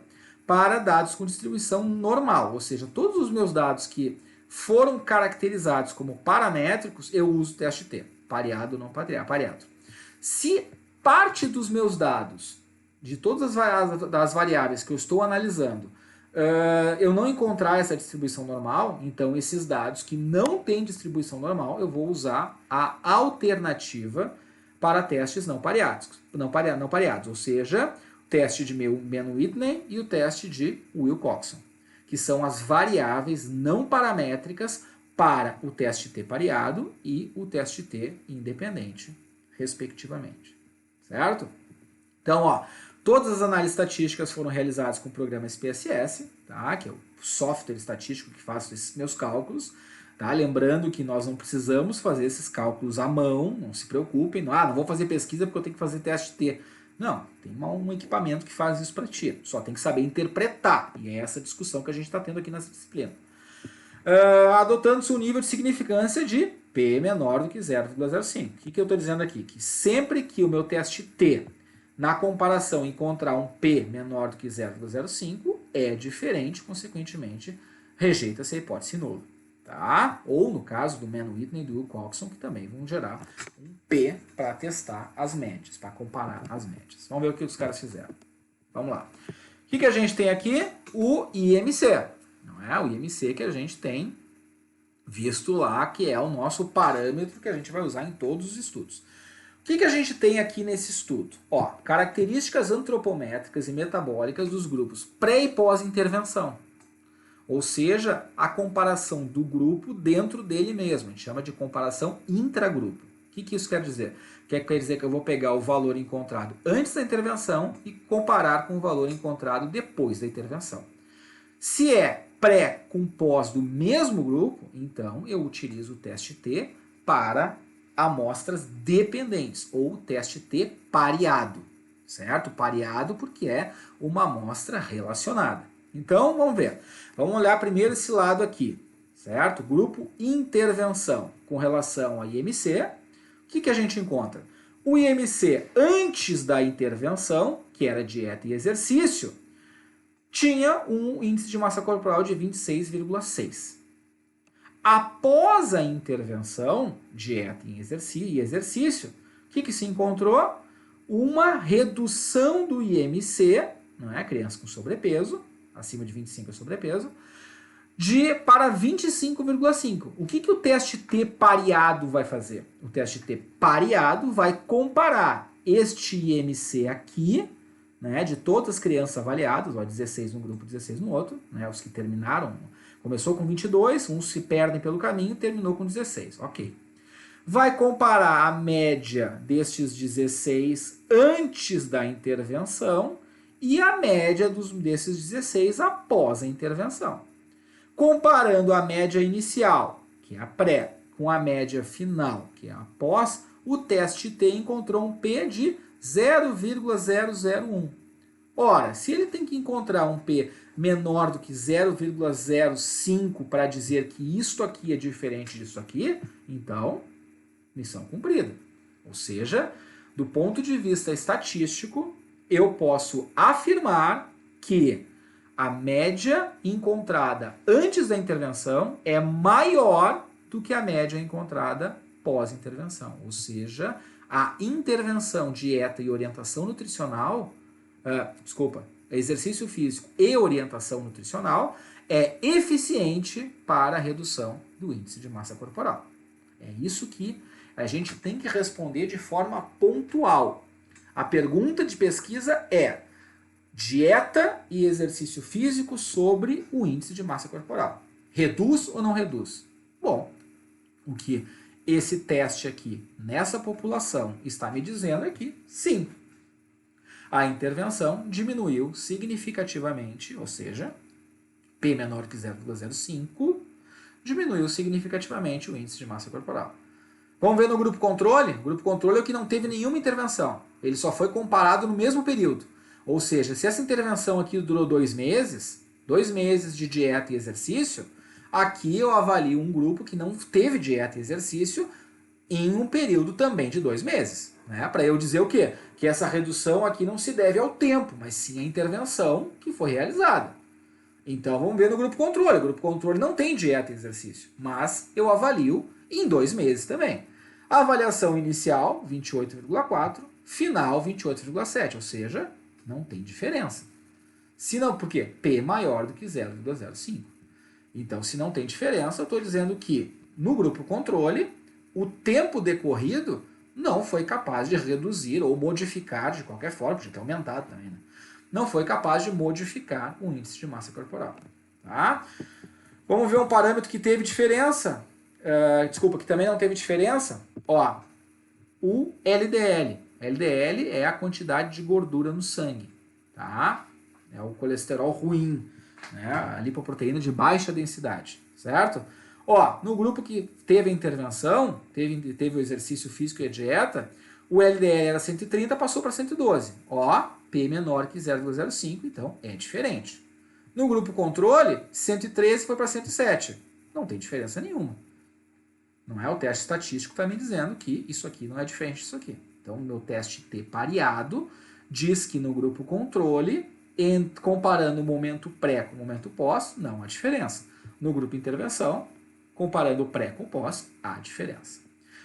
para dados com distribuição normal, ou seja, todos os meus dados que foram caracterizados como paramétricos, eu uso o teste T, pareado ou não pareado. Se parte dos meus dados, de todas as variáveis que eu estou analisando, eu não encontrar essa distribuição normal, então esses dados que não têm distribuição normal, eu vou usar a alternativa para testes não pareados, ou seja, o teste de Mann-Whitney e o teste de Wilcoxon, que são as variáveis não paramétricas para o teste T pareado e o teste T independente, respectivamente, certo? Então, ó, todas as análises estatísticas foram realizadas com o programa SPSS, tá? Que é o software estatístico que faz esses meus cálculos. Tá? Lembrando que nós não precisamos fazer esses cálculos à mão, não se preocupem. Não vou fazer pesquisa porque eu tenho que fazer teste T. Não, tem um equipamento que faz isso para ti. Só tem que saber interpretar. E é essa discussão que a gente está tendo aqui nessa disciplina. Adotando-se um nível de significância de P menor do que 0,05. O que eu estou dizendo aqui? Que sempre que o meu teste T na comparação encontrar um P menor do que 0,05, é diferente, consequentemente, rejeita-se a hipótese nula. Tá? Ou no caso do Mann-Whitney e do Wilcoxon, que também vão gerar um P para testar as médias, para comparar as médias. Vamos ver o que os caras fizeram. Vamos lá. O que a gente tem aqui? O IMC. Não é o IMC que a gente tem visto lá, que é o nosso parâmetro que a gente vai usar em todos os estudos. O que a gente tem aqui nesse estudo? Ó, características antropométricas e metabólicas dos grupos pré e pós-intervenção. Ou seja, a comparação do grupo dentro dele mesmo. A gente chama de comparação intragrupo. O que isso quer dizer? Quer dizer que eu vou pegar o valor encontrado antes da intervenção e comparar com o valor encontrado depois da intervenção. Se é pré com pós do mesmo grupo, então eu utilizo o teste T para amostras dependentes, ou teste T pareado, certo? Pareado porque é uma amostra relacionada. Então, vamos ver. Vamos olhar primeiro esse lado aqui, certo? Grupo intervenção com relação a IMC. O que a gente encontra? O IMC antes da intervenção, que era dieta e exercício, tinha um índice de massa corporal de 26,6. Após a intervenção, dieta e exercício, o que se encontrou? Uma redução do IMC, não é? Criança com sobrepeso, acima de 25 é sobrepeso, para 25,5. O que o teste T pareado vai fazer? O teste T pareado vai comparar este IMC aqui, né, de todas as crianças avaliadas, ó, 16 num grupo, 16 no outro, né, os que terminaram. Começou com 22, uns se perdem pelo caminho, terminou com 16. Ok. Vai comparar a média destes 16 antes da intervenção e a média desses 16 após a intervenção. Comparando a média inicial, que é a pré, com a média final, que é após, o teste T encontrou um P de 0,001. Ora, se ele tem que encontrar um P menor do que 0,05 para dizer que isto aqui é diferente disso aqui, então, missão cumprida. Ou seja, do ponto de vista estatístico, eu posso afirmar que a média encontrada antes da intervenção é maior do que a média encontrada pós-intervenção. Ou seja, a intervenção, dieta e orientação nutricional, exercício físico e orientação nutricional é eficiente para a redução do índice de massa corporal. É isso que a gente tem que responder de forma pontual. A pergunta de pesquisa é: dieta e exercício físico sobre o índice de massa corporal. Reduz ou não reduz? Bom, o que esse teste aqui, nessa população, está me dizendo é que sim. A intervenção diminuiu significativamente, ou seja, P menor que 0,05, diminuiu significativamente o índice de massa corporal. Vamos ver no grupo controle? O grupo controle é o que não teve nenhuma intervenção. Ele só foi comparado no mesmo período. Ou seja, se essa intervenção aqui durou 2 meses de dieta e exercício, aqui eu avalio um grupo que não teve dieta e exercício em um período também de 2 meses. Né? Para eu dizer o quê? Que essa redução aqui não se deve ao tempo, mas sim à intervenção que foi realizada. Então vamos ver no grupo controle. O grupo controle não tem dieta e exercício, mas eu avalio em 2 meses também. A avaliação inicial, 28,4, final, 28,7, ou seja, não tem diferença. Se não, por quê? P maior do que 0,05. Então, se não tem diferença, eu estou dizendo que no grupo controle, o tempo decorrido não foi capaz de reduzir ou modificar de qualquer forma, podia ter aumentado também, né? Não foi capaz de modificar o índice de massa corporal. Tá? Vamos ver um parâmetro que teve diferença. Que também não teve diferença. Ó, o LDL. LDL é a quantidade de gordura no sangue. Tá? É o colesterol ruim, né? A lipoproteína de baixa densidade. Certo? Ó, no grupo que teve a intervenção, teve o exercício físico e a dieta, o LDL era 130, passou para 112. Ó, P menor que 0,05, então é diferente. No grupo controle, 113 foi para 107. Não tem diferença nenhuma. Não é o teste estatístico que está me dizendo que isso aqui não é diferente disso aqui. Então, o meu teste T pareado diz que no grupo controle, comparando o momento pré com o momento pós, não há diferença. No grupo intervenção, comparando o pré com o pós, há diferença.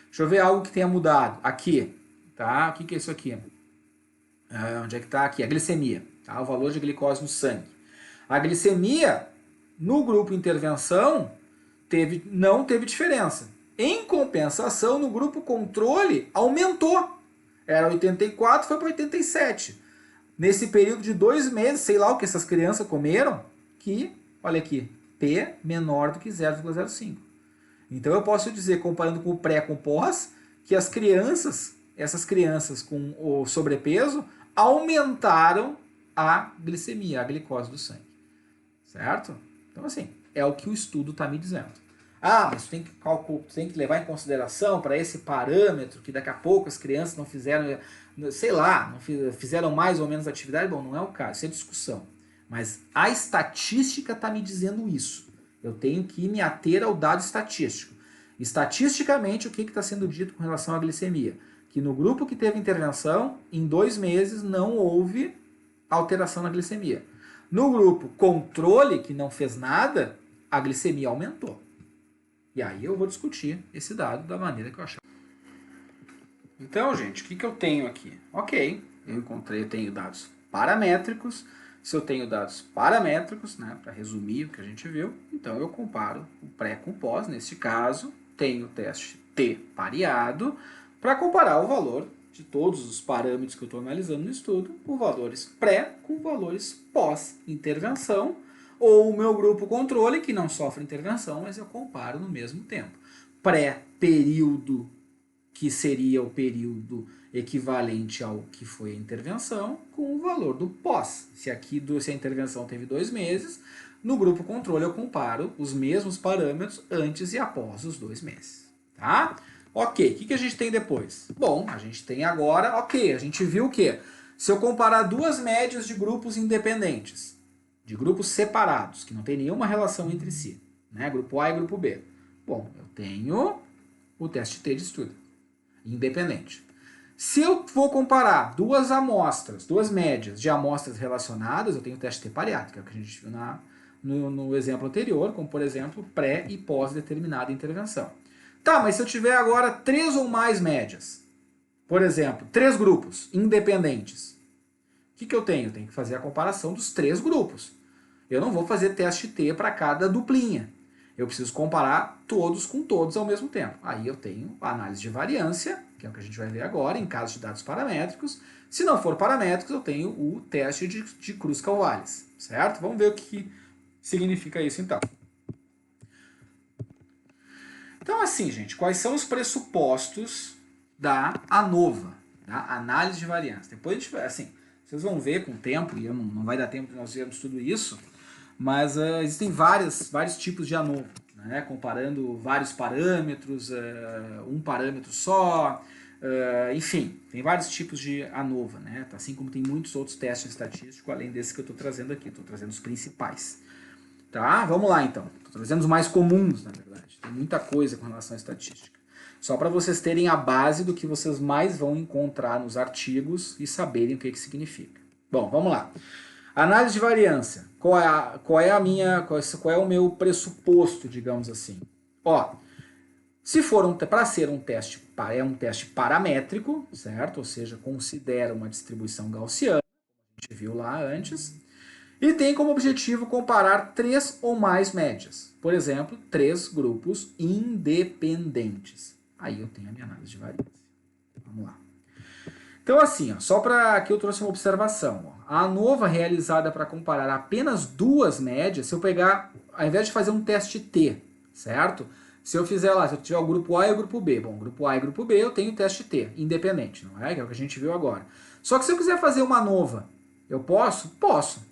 Deixa eu ver algo que tenha mudado. Aqui, tá? O que é isso aqui? Onde é que está? Aqui, a glicemia. Tá? O valor de glicose no sangue. A glicemia, no grupo intervenção, não teve diferença. Em compensação, no grupo controle, aumentou. Era 84, foi para 87. Nesse período de 2 meses, sei lá o que essas crianças comeram, que, olha aqui, P menor do que 0,05. Então eu posso dizer, comparando com o pré com o pós, que essas crianças com o sobrepeso aumentaram a glicemia, a glicose do sangue. Certo? Então assim, é o que o estudo está me dizendo. Ah, mas tem que levar em consideração para esse parâmetro que daqui a pouco as crianças não fizeram, sei lá, não fizeram mais ou menos atividade. Bom, não é o caso, isso é discussão. Mas a estatística está me dizendo isso. Eu tenho que me ater ao dado estatístico. Estatisticamente, o que está sendo dito com relação à glicemia? Que no grupo que teve intervenção, em 2 meses não houve alteração na glicemia. No grupo controle, que não fez nada, a glicemia aumentou. E aí eu vou discutir esse dado da maneira que eu achar. Então, gente, o que eu tenho aqui? Ok, eu tenho dados paramétricos. Se eu tenho dados paramétricos, né, para resumir o que a gente viu, então eu comparo o pré com o pós. Nesse caso, tenho o teste T pareado para comparar o valor de todos os parâmetros que eu estou analisando no estudo, com valores pré com valores pós-intervenção, ou o meu grupo controle, que não sofre intervenção, mas eu comparo no mesmo tempo. Pré-período, que seria o período equivalente ao que foi a intervenção, com o valor do pós. Se a intervenção teve 2 meses, no grupo controle eu comparo os mesmos parâmetros antes e após os 2 meses. tá? Ok, o que a gente tem depois? Bom, a gente tem agora, ok, a gente viu o quê? Se eu comparar duas médias de grupos independentes, de grupos separados, que não tem nenhuma relação entre si, né? Grupo A e grupo B. Bom, eu tenho o teste T de estudo, independente. Se eu vou comparar duas amostras, duas médias de amostras relacionadas, eu tenho o teste T pareado, que é o que a gente viu no exemplo anterior, como por exemplo, pré e pós-determinada intervenção. Tá, mas se eu tiver agora 3 ou mais médias, por exemplo, 3 grupos independentes, o que eu tenho? Eu tenho que fazer a comparação dos 3 grupos. Eu não vou fazer teste T para cada duplinha. Eu preciso comparar todos com todos ao mesmo tempo. Aí eu tenho a análise de variância, que é o que a gente vai ver agora, em caso de dados paramétricos. Se não for paramétricos, eu tenho o teste de Cruz-Calvales, certo? Vamos ver o que significa isso então. Então assim, gente, quais são os pressupostos da ANOVA, da análise de variância? Depois a gente vai, assim, vocês vão ver com o tempo, e não vai dar tempo de nós vermos tudo isso, mas existem vários tipos de ANOVA, né? Comparando vários parâmetros, um parâmetro só, enfim, tem vários tipos de ANOVA, né? Assim como tem muitos outros testes estatísticos, além desse que eu estou trazendo aqui, estou trazendo os principais. Tá? Vamos lá então, estou trazendo os mais comuns, na verdade, tem muita coisa com relação à estatística. Só para vocês terem a base do que vocês mais vão encontrar nos artigos e saberem o que significa. Bom, vamos lá. Análise de variância. Qual é o meu pressuposto, digamos assim? Ó, se for para ser um teste, é um teste paramétrico, certo? Ou seja, considera uma distribuição gaussiana, como a gente viu lá antes, e tem como objetivo comparar 3 ou mais médias. Por exemplo, 3 grupos independentes. Aí eu tenho a minha análise de variância. Vamos lá. Então assim, ó, só para que eu trouxe uma observação. Ó. A ANOVA realizada para comparar apenas 2 médias, se eu pegar, ao invés de fazer um teste T, certo? Se eu fizer lá, se eu tiver o grupo A e o grupo B, bom, grupo A e grupo B eu tenho o teste T, independente, não é? Que é o que a gente viu agora. Só que se eu quiser fazer uma ANOVA, eu posso? Posso.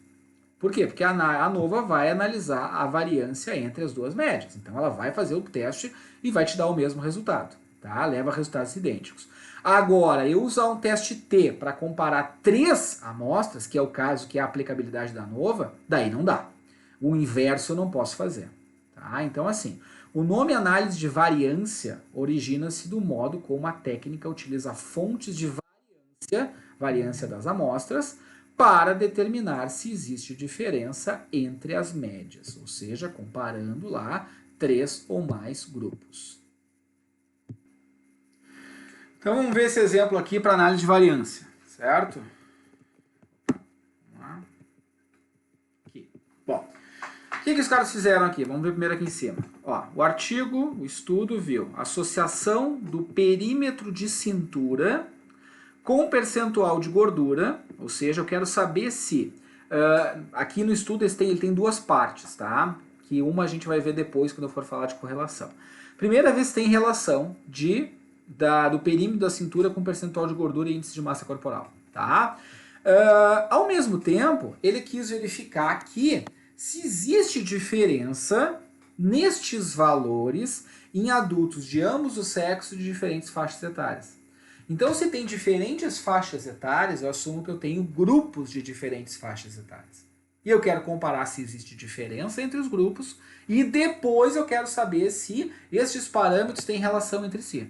Por quê? Porque a ANOVA vai analisar a variância entre as duas médias. Então ela vai fazer o teste e vai te dar o mesmo resultado. Tá? Leva resultados idênticos. Agora, eu usar um teste T para comparar 3 amostras, que é o caso que é a aplicabilidade da ANOVA, daí não dá. O inverso eu não posso fazer. Tá? Então assim, o nome análise de variância origina-se do modo como a técnica utiliza fontes de variância das amostras, para determinar se existe diferença entre as médias, ou seja, comparando lá 3 ou mais grupos. Então vamos ver esse exemplo aqui para análise de variância, certo? Vamos lá. Aqui. Bom, o que os caras fizeram aqui? Vamos ver primeiro aqui em cima. Ó, o artigo, o estudo viu associação do perímetro de cintura com percentual de gordura, ou seja, eu quero saber se, aqui no estudo ele tem 2 partes, tá? Que uma a gente vai ver depois quando eu for falar de correlação. Primeira vez tem relação do perímetro da cintura com percentual de gordura e índice de massa corporal, tá? Ao mesmo tempo, ele quis verificar aqui se existe diferença nestes valores em adultos de ambos os sexos de diferentes faixas etárias. Então, se tem diferentes faixas etárias, eu assumo que eu tenho grupos de diferentes faixas etárias. E eu quero comparar se existe diferença entre os grupos e depois eu quero saber se estes parâmetros têm relação entre si.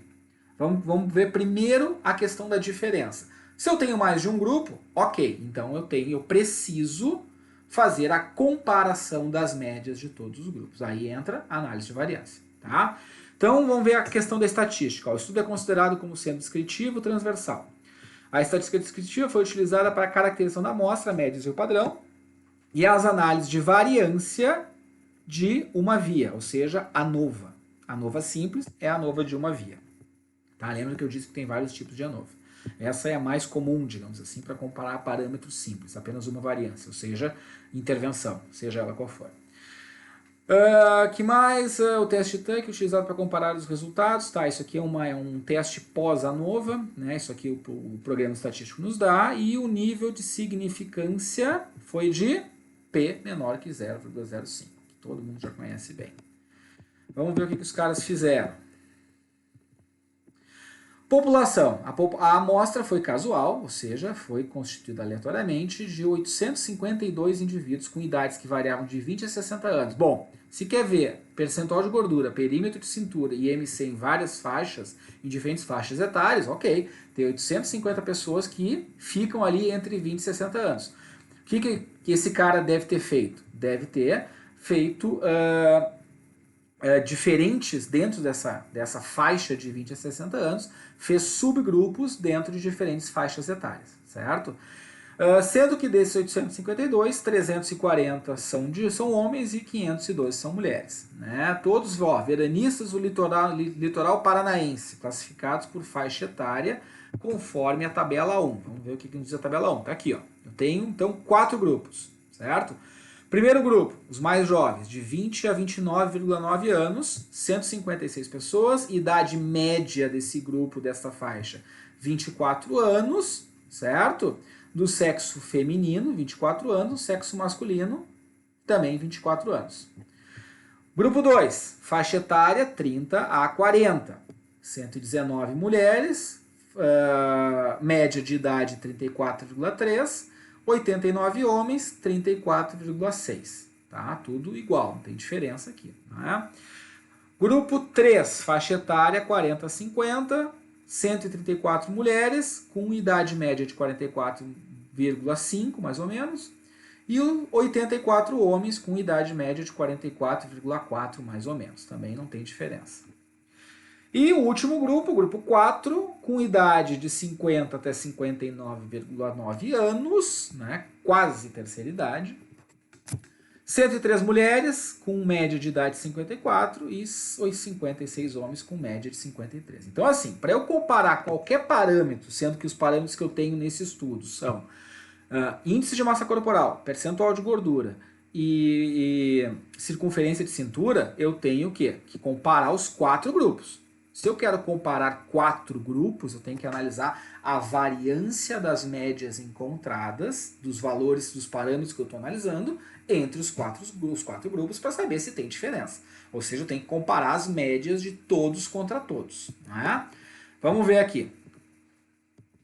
Vamos ver primeiro a questão da diferença. Se eu tenho mais de um grupo, ok, então eu preciso fazer a comparação das médias de todos os grupos. Aí entra a análise de variância, tá? Então, vamos ver a questão da estatística. O estudo é considerado como sendo descritivo transversal. A estatística descritiva foi utilizada para a caracterização da amostra, médias e o padrão, e as análises de variância de uma via, ou seja, ANOVA. ANOVA simples é a ANOVA de uma via. Tá? Lembra que eu disse que tem vários tipos de ANOVA. Essa é a mais comum, digamos assim, para comparar parâmetros simples, apenas uma variância, ou seja, intervenção, seja ela qual for. Que mais? O teste TANC utilizado para comparar os resultados. Tá, isso aqui é um teste pós-ANOVA, né? Isso aqui o programa estatístico nos dá. E o nível de significância foi de P menor que 0,05. Que todo mundo já conhece bem. Vamos ver o que os caras fizeram. População. A amostra foi casual, ou seja, foi constituída aleatoriamente de 852 indivíduos com idades que variavam de 20 a 60 anos. Bom, se quer ver percentual de gordura, perímetro de cintura e IMC em várias faixas, em diferentes faixas etárias, ok. Tem 850 pessoas que ficam ali entre 20 e 60 anos. O que esse cara deve ter feito? Deve ter feito diferentes dentro dessa faixa de 20 a 60 anos, fez subgrupos dentro de diferentes faixas etárias, certo? Sendo que desses 852, 340 são homens e 512 são mulheres. Né? Todos, veranistas do litoral paranaense, classificados por faixa etária, conforme a tabela 1. Vamos ver o que nos diz a tabela 1. Está aqui, ó. Eu tenho, então, 4 grupos, certo? Primeiro grupo, os mais jovens, de 20 a 29,9 anos, 156 pessoas, idade média desse grupo, dessa faixa, 24 anos, certo? Do sexo feminino, 24 anos, sexo masculino, também 24 anos. Grupo 2, faixa etária 30 a 40, 119 mulheres, média de idade 34,3, 89 homens, 34,6. Tá? Tudo igual, não tem diferença aqui. Né? Grupo 3, faixa etária 40 a 50, 134 mulheres, com idade média de 44,5, mais ou menos, e 84 homens com idade média de 44,4, mais ou menos. Também não tem diferença. E o último grupo, o grupo 4, com idade de 50 até 59,9 anos, né, quase terceira idade. 103 mulheres com média de idade de 54 e 56 homens com média de 53. Então, assim, para eu comparar qualquer parâmetro, sendo que os parâmetros que eu tenho nesse estudo são índice de massa corporal, percentual de gordura e circunferência de cintura, eu tenho o quê? Que comparar os 4 grupos. Se eu quero comparar 4 grupos, eu tenho que analisar a variância das médias encontradas, dos valores, dos parâmetros que eu estou analisando, entre os quatro grupos para saber se tem diferença. Ou seja, eu tenho que comparar as médias de todos contra todos. Né? Vamos ver aqui.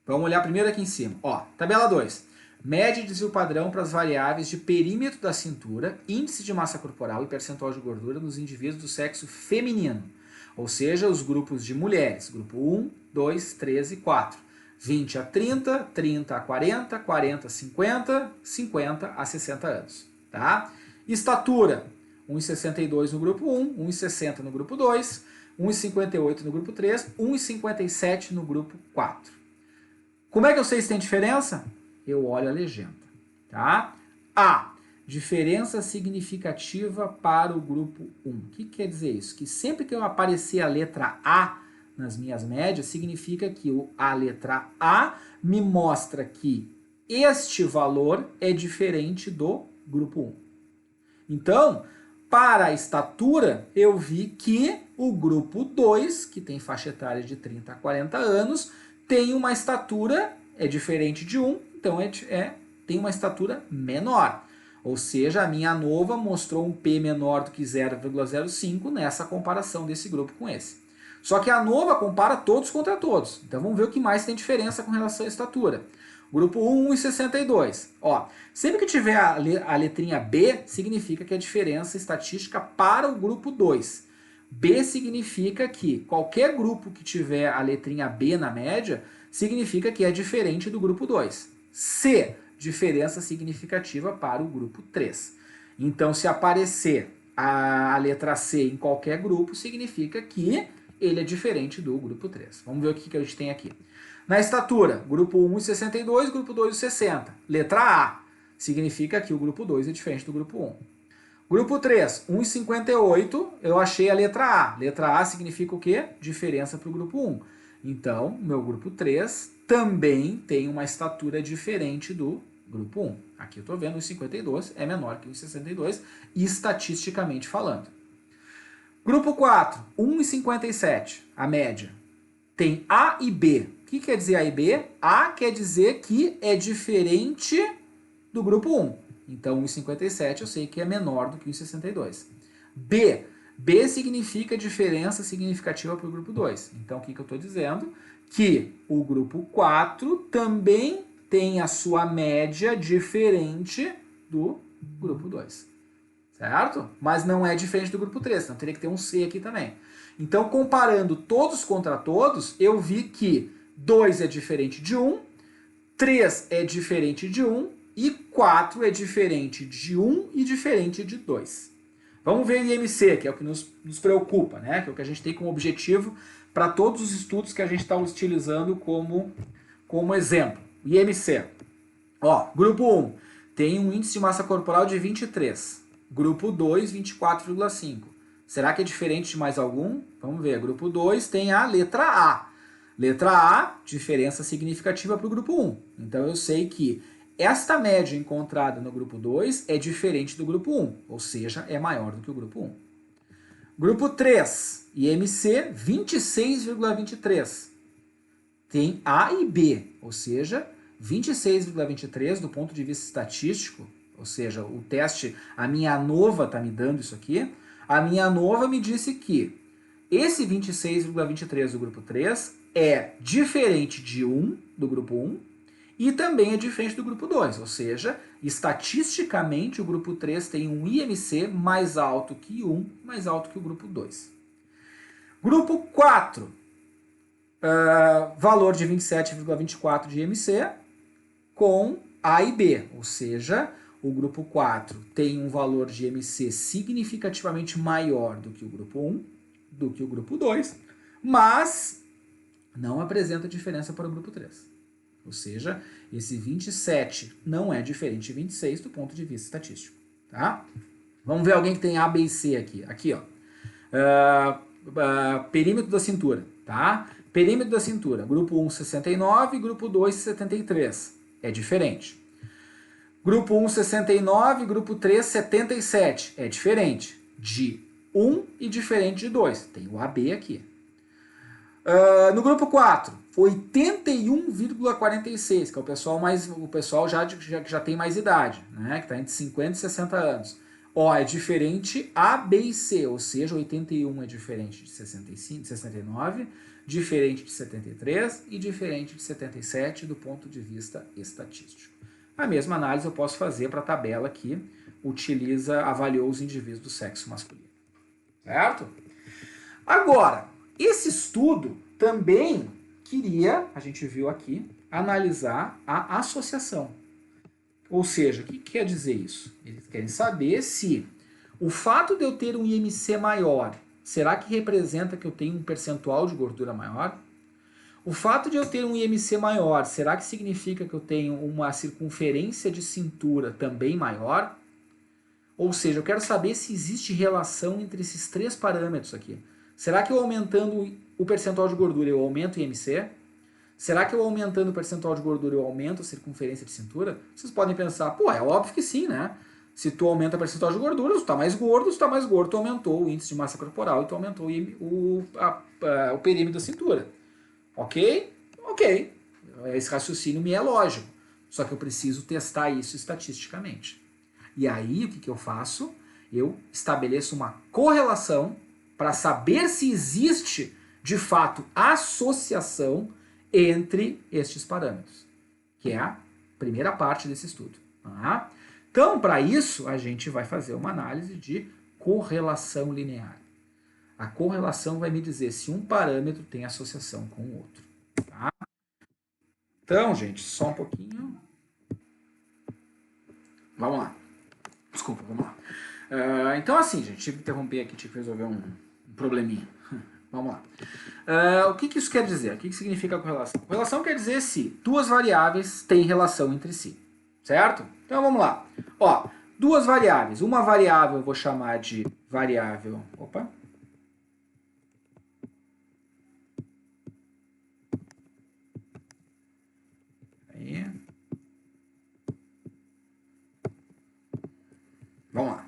Vamos olhar primeiro aqui em cima. Ó, tabela 2. Média de desvio padrão para as variáveis de perímetro da cintura, índice de massa corporal e percentual de gordura nos indivíduos do sexo feminino. Ou seja, os grupos de mulheres, grupo 1, 2, 3 e 4. 20 a 30, 30 a 40, 40 a 50, 50 a 60 anos. Tá? Estatura, 1,62 no grupo 1, 1,60 no grupo 2, 1,58 no grupo 3, 1,57 no grupo 4. Como é que eu sei se tem diferença? Eu olho a legenda. Tá? A. Diferença significativa para o grupo 1. O que quer dizer isso? Que sempre que eu aparecer a letra A nas minhas médias, significa que a letra A me mostra que este valor é diferente do grupo 1. Então, para a estatura, eu vi que o grupo 2, que tem faixa etária de 30 a 40 anos, tem uma estatura, é diferente de 1, então tem uma estatura menor. Ou seja, a minha ANOVA mostrou um P menor do que 0,05 nessa comparação desse grupo com esse. Só que a ANOVA compara todos contra todos. Então vamos ver o que mais tem diferença com relação à estatura. Grupo 1, 1,62. Ó, sempre que tiver a letrinha B, significa que é diferença estatística para o grupo 2. B significa que qualquer grupo que tiver a letrinha B na média, significa que é diferente do grupo 2. C, diferença significativa para o grupo 3. Então, se aparecer a letra C em qualquer grupo, significa que ele é diferente do grupo 3. Vamos ver o que a gente tem aqui. Na estatura, grupo 1, 62, grupo 2, 60. Letra A, significa que o grupo 2 é diferente do grupo 1. Grupo 3, 1,58, eu achei a letra A. Letra A significa o quê? Diferença para o grupo 1. Então, meu grupo 3 também tem uma estatura diferente do grupo 1. Aqui eu estou vendo 1,52 é menor que 1,62, estatisticamente falando. Grupo 4, 1,57, a média. Tem A e B. O que quer dizer A e B? A quer dizer que é diferente do grupo 1. Então, 1,57 eu sei que é menor do que 1,62. B B significa diferença significativa para o grupo 2. Então, o que eu estou dizendo? Que o grupo 4 também tem a sua média diferente do grupo 2. Certo? Mas não é diferente do grupo 3, então teria que ter um C aqui também. Então, comparando todos contra todos, eu vi que 2 é diferente de 1, 3 é diferente de 1 e 4 é diferente de 1 e diferente de 2. Vamos ver o IMC, que é o que nos preocupa, né? Que é o que a gente tem como objetivo para todos os estudos que a gente está utilizando como exemplo. IMC. Ó, grupo 1 tem um índice de massa corporal de 23. Grupo 2, 24,5. Será que é diferente de mais algum? Vamos ver. Grupo 2 tem a letra A. Letra A, diferença significativa para o grupo 1. Então eu sei que esta média encontrada no grupo 2 é diferente do grupo 1, ou seja, é maior do que o grupo 1. Grupo 3, IMC 26,23. Tem A e B, ou seja, 26,23 do ponto de vista estatístico, ou seja, o teste, a minha ANOVA está me dando isso aqui, a minha ANOVA me disse que esse 26,23 do grupo 3 é diferente de 1 do grupo 1 e também é diferente do grupo 2, ou seja, estatisticamente o grupo 3 tem um IMC mais alto que 1, mais alto que o grupo 2. Grupo 4, valor de 27,24 de IMC com A e B, ou seja, o grupo 4 tem um valor de IMC significativamente maior do que o grupo 1, do que o grupo 2, mas não apresenta diferença para o grupo 3. Ou seja, esse 27 não é diferente de 26 do ponto de vista estatístico. Tá? Vamos ver alguém que tem A, B e C aqui. Aqui, ó. Perímetro da cintura. Tá? Perímetro da cintura. Grupo 1, 69, grupo 2, 73. É diferente. Grupo 1, 69, grupo 3, 77. É diferente de 1 e diferente de 2. Tem o AB aqui. No grupo 4, 81,46, que é o pessoal já tem mais idade, né? Que está entre 50 e 60 anos. Ó, é diferente A, B e C, ou seja, 81 é diferente de 65, 69, diferente de 73 e diferente de 77 do ponto de vista estatístico. A mesma análise eu posso fazer para a tabela que avaliou os indivíduos do sexo masculino. Certo? Agora, esse estudo também queria, a gente viu aqui, analisar a associação. Ou seja, o que quer dizer isso? Eles querem saber se o fato de eu ter um IMC maior, será que representa que eu tenho um percentual de gordura maior? O fato de eu ter um IMC maior, será que significa que eu tenho uma circunferência de cintura também maior? Ou seja, eu quero saber se existe relação entre esses três parâmetros aqui. Será que eu aumentando o percentual de gordura eu aumento o IMC? Será que eu aumentando o percentual de gordura eu aumento a circunferência de cintura? Vocês podem pensar, pô, é óbvio que sim, né? Se tu aumenta o percentual de gordura, tu está mais gordo, tu aumentou o índice de massa corporal e tu aumentou o perímetro da cintura. Ok? Ok. Esse raciocínio me é lógico. Só que eu preciso testar isso estatisticamente. E aí, o que eu faço? Eu estabeleço uma correlação para saber se existe, de fato, associação entre estes parâmetros, que é a primeira parte desse estudo. Tá? Então, para isso, a gente vai fazer uma análise de correlação linear. A correlação vai me dizer se um parâmetro tem associação com o outro. Tá? Então, gente, só um pouquinho. Vamos lá. Desculpa, vamos lá. Então, assim, gente, tive que interromper aqui, tive que resolver um probleminha. Vamos lá. O que isso quer dizer? O que significa correlação? Correlação quer dizer se duas variáveis têm relação entre si. Certo? Então, vamos lá. Ó, duas variáveis. Uma variável eu vou chamar de variável... Opa! Aí. Vamos lá.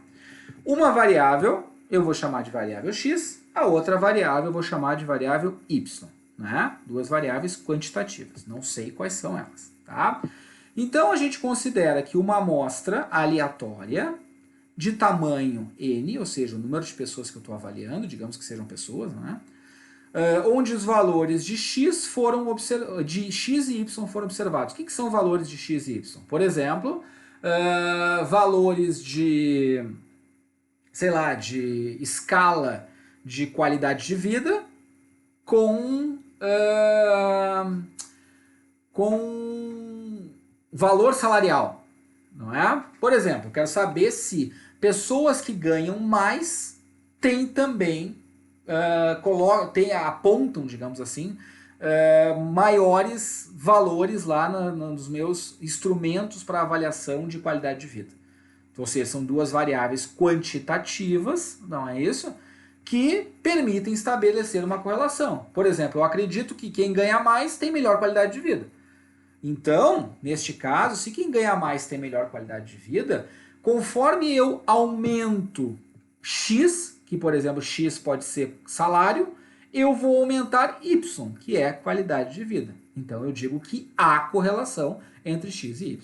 Uma variável eu vou chamar de variável x, a outra variável eu vou chamar de variável y. Né? Duas variáveis quantitativas. Não sei quais são elas. Tá? Então, a gente considera que uma amostra aleatória de tamanho n, ou seja, o número de pessoas que eu estou avaliando, digamos que sejam pessoas, né? Onde os valores de x de x e y foram observados. O que são valores de x e y? Por exemplo, valores de, sei lá, de escala de qualidade de vida com valor salarial, não é? Por exemplo, eu quero saber se pessoas que ganham mais têm também apontam, digamos assim, maiores valores lá nos meus instrumentos para avaliação de qualidade de vida. Então, ou seja, são duas variáveis quantitativas, não é isso? Que permitem estabelecer uma correlação. Por exemplo, eu acredito que quem ganha mais tem melhor qualidade de vida. Então, neste caso, se quem ganha mais tem melhor qualidade de vida, conforme eu aumento x, que por exemplo x pode ser salário, eu vou aumentar y, que é qualidade de vida. Então eu digo que há correlação entre x e y.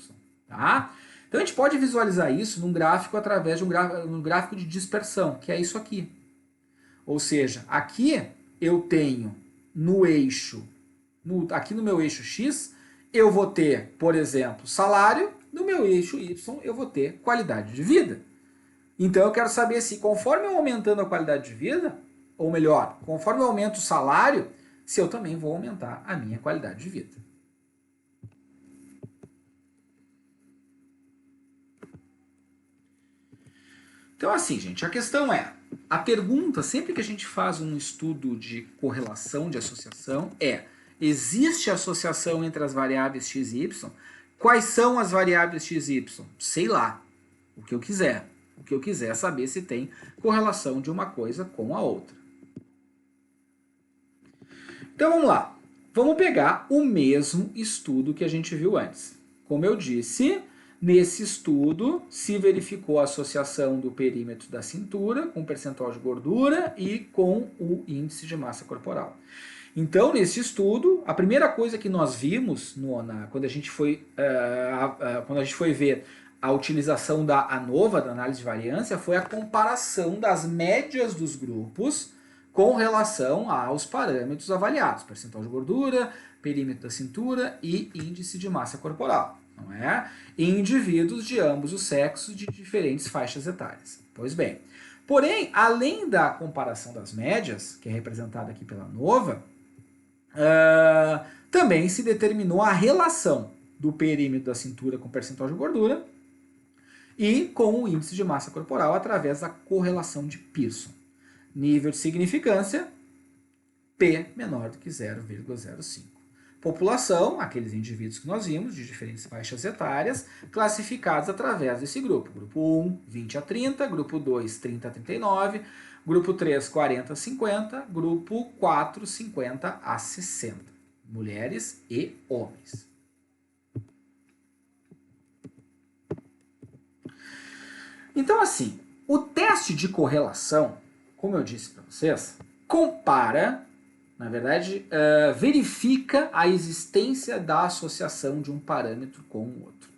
Tá? Então a gente pode visualizar isso num gráfico através de um gráfico de dispersão, que é isso aqui. Ou seja, aqui eu tenho no eixo, aqui no meu eixo x, eu vou ter, por exemplo, salário, no meu eixo y eu vou ter qualidade de vida. Então eu quero saber se conforme eu aumentando a qualidade de vida, ou melhor, conforme eu aumento o salário, se eu também vou aumentar a minha qualidade de vida. Então assim, gente, a questão é, a pergunta, sempre que a gente faz um estudo de correlação, de associação, existe associação entre as variáveis x e y? Quais são as variáveis x e y? Sei lá, o que eu quiser. O que eu quiser é saber se tem correlação de uma coisa com a outra. Então vamos lá. Vamos pegar o mesmo estudo que a gente viu antes. Como eu disse, nesse estudo se verificou a associação do perímetro da cintura com o percentual de gordura e com o índice de massa corporal. Então, nesse estudo, a primeira coisa que nós vimos quando a gente foi ver a utilização da ANOVA, da análise de variância, foi a comparação das médias dos grupos com relação aos parâmetros avaliados, percentual de gordura, perímetro da cintura e índice de massa corporal, não é? Em indivíduos de ambos os sexos de diferentes faixas etárias. Pois bem, porém, além da comparação das médias, que é representada aqui pela ANOVA, também se determinou a relação do perímetro da cintura com percentual de gordura e com o índice de massa corporal através da correlação de Pearson. Nível de significância, P menor do que 0,05. População, aqueles indivíduos que nós vimos, de diferentes faixas etárias, classificados através desse grupo. Grupo 1, 20 a 30, grupo 2, 30 a 39, grupo 3, 40 a 50, grupo 4, 50 a 60. Mulheres e homens. Então, assim, o teste de correlação, como eu disse para vocês, compara, na verdade, verifica a existência da associação de um parâmetro com o outro.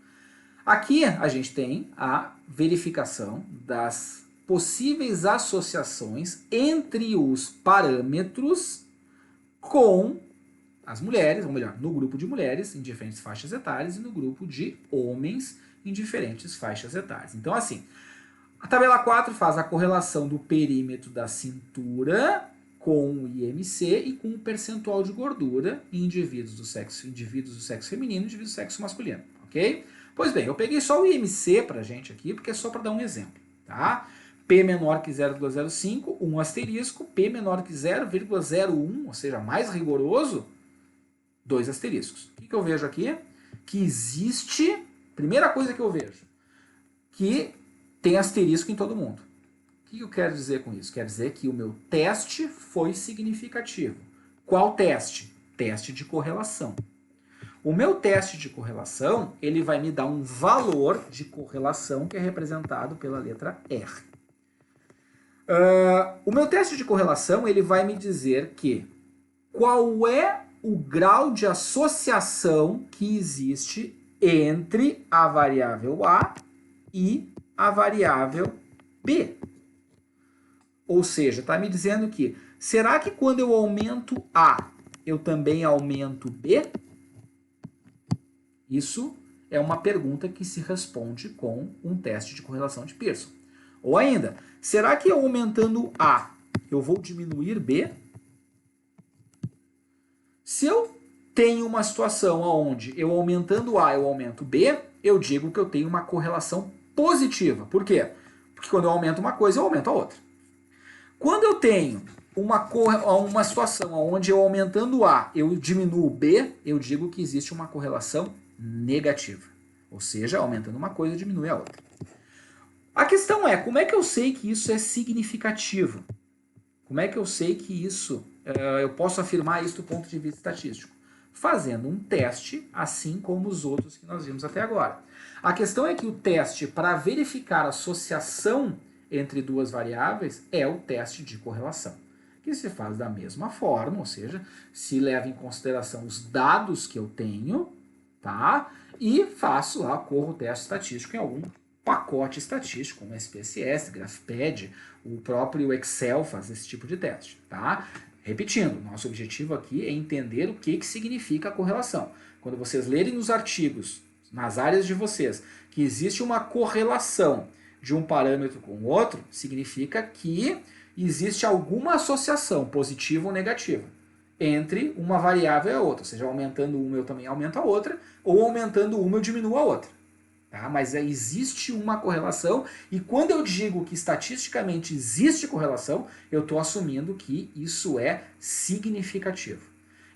Aqui a gente tem a verificação das possíveis associações entre os parâmetros com as mulheres, ou melhor, no grupo de mulheres em diferentes faixas etárias e no grupo de homens em diferentes faixas etárias. Então, assim, a tabela 4 faz a correlação do perímetro da cintura com o IMC e com o percentual de gordura em indivíduos do sexo feminino e indivíduos do sexo masculino, ok? Pois bem, eu peguei só o IMC pra gente aqui, porque é só para dar um exemplo, tá? P menor que 0,05, 1 asterisco, P menor que 0,01, ou seja, mais rigoroso, 2 asteriscos. O que eu vejo aqui? Que existe, primeira coisa que eu vejo, que tem asterisco em todo mundo. O que eu quero dizer com isso? Quer dizer que o meu teste foi significativo. Qual teste? Teste de correlação. O meu teste de correlação, ele vai me dar um valor de correlação que é representado pela letra R. O meu teste de correlação, ele vai me dizer que qual é o grau de associação que existe entre a variável A e a variável B. Ou seja, está me dizendo que, será que quando eu aumento A, eu também aumento B? Isso é uma pergunta que se responde com um teste de correlação de Pearson. Ou ainda, será que eu aumentando A, eu vou diminuir B? Se eu tenho uma situação onde eu aumentando A, eu aumento B, eu digo que eu tenho uma correlação positiva. Por quê? Porque quando eu aumento uma coisa, eu aumento a outra. Quando eu tenho uma situação onde eu aumentando A, eu diminuo B, eu digo que existe uma correlação negativa. Ou seja, aumentando uma coisa, diminui a outra. A questão é, como é que eu sei que isso é significativo? Como é que eu sei que isso, eu posso afirmar isso do ponto de vista estatístico? Fazendo um teste, assim como os outros que nós vimos até agora. A questão é que o teste para verificar a associação entre duas variáveis é o teste de correlação, que se faz da mesma forma, ou seja, se leva em consideração os dados que eu tenho, tá? E faço lá, corro o teste estatístico em algum pacote estatístico, como SPSS, GraphPad, o próprio Excel faz esse tipo de teste, tá? Repetindo, nosso objetivo aqui é entender o que significa a correlação. Quando vocês lerem nos artigos, nas áreas de vocês, que existe uma correlação de um parâmetro com o outro, significa que existe alguma associação, positiva ou negativa, entre uma variável e a outra. Ou seja, aumentando uma eu também aumento a outra, ou aumentando uma eu diminuo a outra. Tá? Mas existe uma correlação, e quando eu digo que estatisticamente existe correlação, eu estou assumindo que isso é significativo.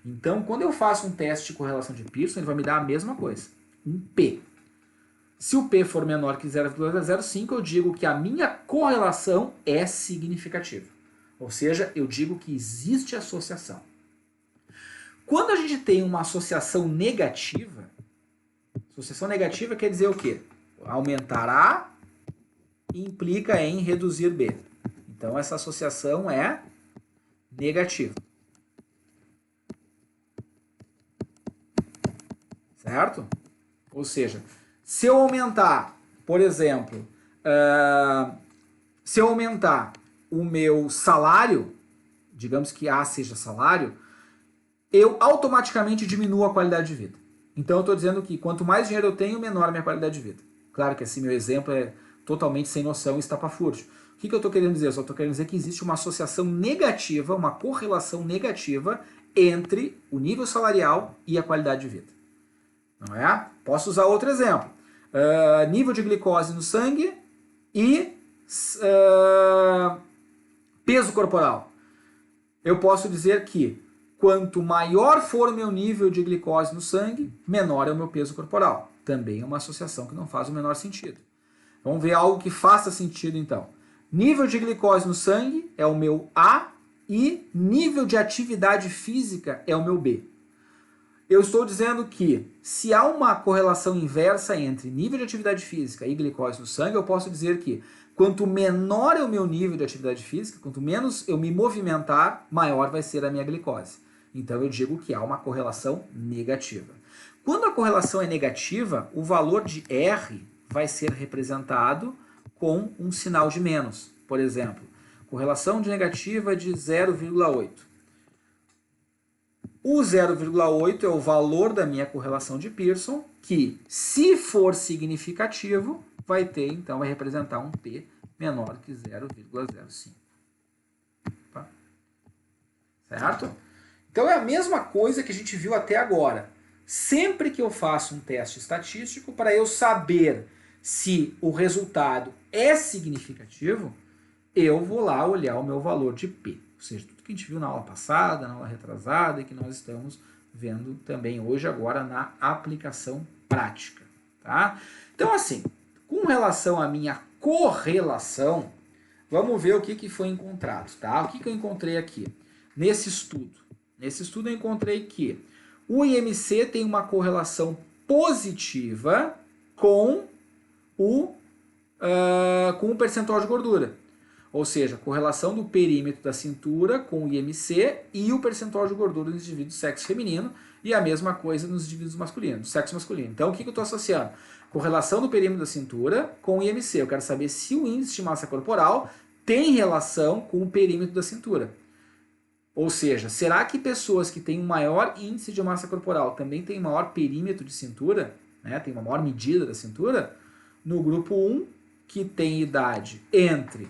Então, quando eu faço um teste de correlação de Pearson, ele vai me dar a mesma coisa, um P. Se o P for menor que 0,05, eu digo que a minha correlação é significativa. Ou seja, eu digo que existe associação. Quando a gente tem uma associação negativa quer dizer o quê? Aumentar A implica em reduzir B. Então, essa associação é negativa. Certo? Ou seja, se eu aumentar, por exemplo, se eu aumentar o meu salário, digamos que A seja salário, eu automaticamente diminuo a qualidade de vida. Então eu estou dizendo que quanto mais dinheiro eu tenho, menor a minha qualidade de vida. Claro que assim meu exemplo é totalmente sem noção e estapafúrdio. O que eu estou querendo dizer? Eu só estou querendo dizer que existe uma associação negativa, uma correlação negativa entre o nível salarial e a qualidade de vida. Não é? Posso usar outro exemplo. Nível de glicose no sangue e peso corporal. Eu posso dizer que quanto maior for o meu nível de glicose no sangue, menor é o meu peso corporal. Também é uma associação que não faz o menor sentido. Vamos ver algo que faça sentido então. Nível de glicose no sangue é o meu A e nível de atividade física é o meu B. Eu estou dizendo que se há uma correlação inversa entre nível de atividade física e glicose no sangue, eu posso dizer que quanto menor é o meu nível de atividade física, quanto menos eu me movimentar, maior vai ser a minha glicose. Então eu digo que há uma correlação negativa. Quando a correlação é negativa, o valor de R vai ser representado com um sinal de menos. Por exemplo, correlação de negativa de 0,8. O 0,8 é o valor da minha correlação de Pearson, que, se for significativo, vai representar um P menor que 0,05. Tá? Certo? Então é a mesma coisa que a gente viu até agora. Sempre que eu faço um teste estatístico, para eu saber se o resultado é significativo, eu vou lá olhar o meu valor de P. Ou seja, tudo que a gente viu na aula passada, na aula retrasada e que nós estamos vendo também hoje agora na aplicação prática. Tá? Então assim, com relação à minha correlação, vamos ver o que foi encontrado. Tá? O que eu encontrei aqui nesse estudo? Nesse estudo eu encontrei que o IMC tem uma correlação positiva com o percentual de gordura. Ou seja, correlação do perímetro da cintura com o IMC e o percentual de gordura nos indivíduos do sexo feminino, e a mesma coisa nos indivíduos masculinos, do sexo masculino. Então, o que eu estou associando? Correlação do perímetro da cintura com o IMC. Eu quero saber se o índice de massa corporal tem relação com o perímetro da cintura. Ou seja, será que pessoas que têm um maior índice de massa corporal também têm maior perímetro de cintura, né, tem uma maior medida da cintura? No grupo 1, que tem idade entre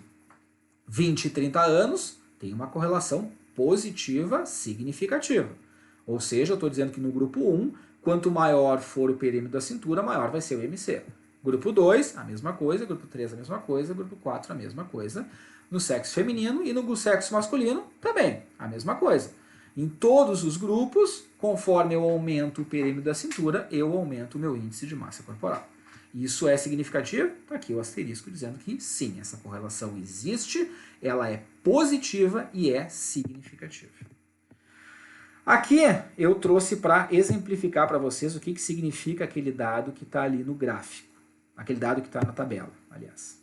20 e 30 anos, tem uma correlação positiva significativa. Ou seja, eu estou dizendo que no grupo 1, quanto maior for o perímetro da cintura, maior vai ser o IMC. Grupo 2, a mesma coisa. Grupo 3, a mesma coisa. Grupo 4, a mesma coisa. No sexo feminino e no sexo masculino, também a mesma coisa. Em todos os grupos, conforme eu aumento o perímetro da cintura, eu aumento o meu índice de massa corporal. Isso é significativo? Está aqui o asterisco dizendo que sim, essa correlação existe, ela é positiva e é significativa. Aqui eu trouxe para exemplificar para vocês o que significa aquele dado que está ali no gráfico. Aquele dado que está na tabela, aliás.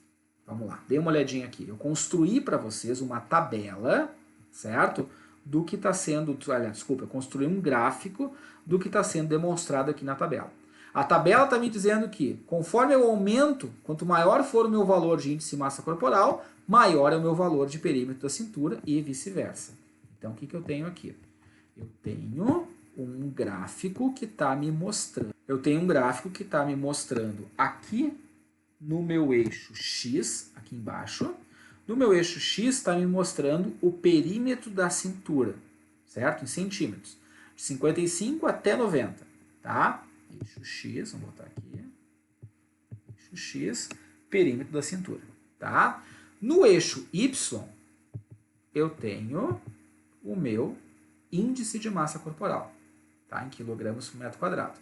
Vamos lá, dê uma olhadinha aqui. Eu construí para vocês uma tabela, certo? Do que está sendo, eu construí um gráfico do que está sendo demonstrado aqui na tabela. A tabela está me dizendo que, conforme eu aumento, quanto maior for o meu valor de índice de massa corporal, maior é o meu valor de perímetro da cintura e vice-versa. Então, o que eu tenho aqui? Eu tenho um gráfico que está me mostrando. Aqui no meu eixo X, aqui embaixo, no meu eixo X está me mostrando o perímetro da cintura, certo? Em centímetros. De 55 até 90, tá? Eixo X, vamos botar aqui. Eixo X, perímetro da cintura, tá? No eixo Y, eu tenho o meu índice de massa corporal, tá? Em quilogramas por metro quadrado.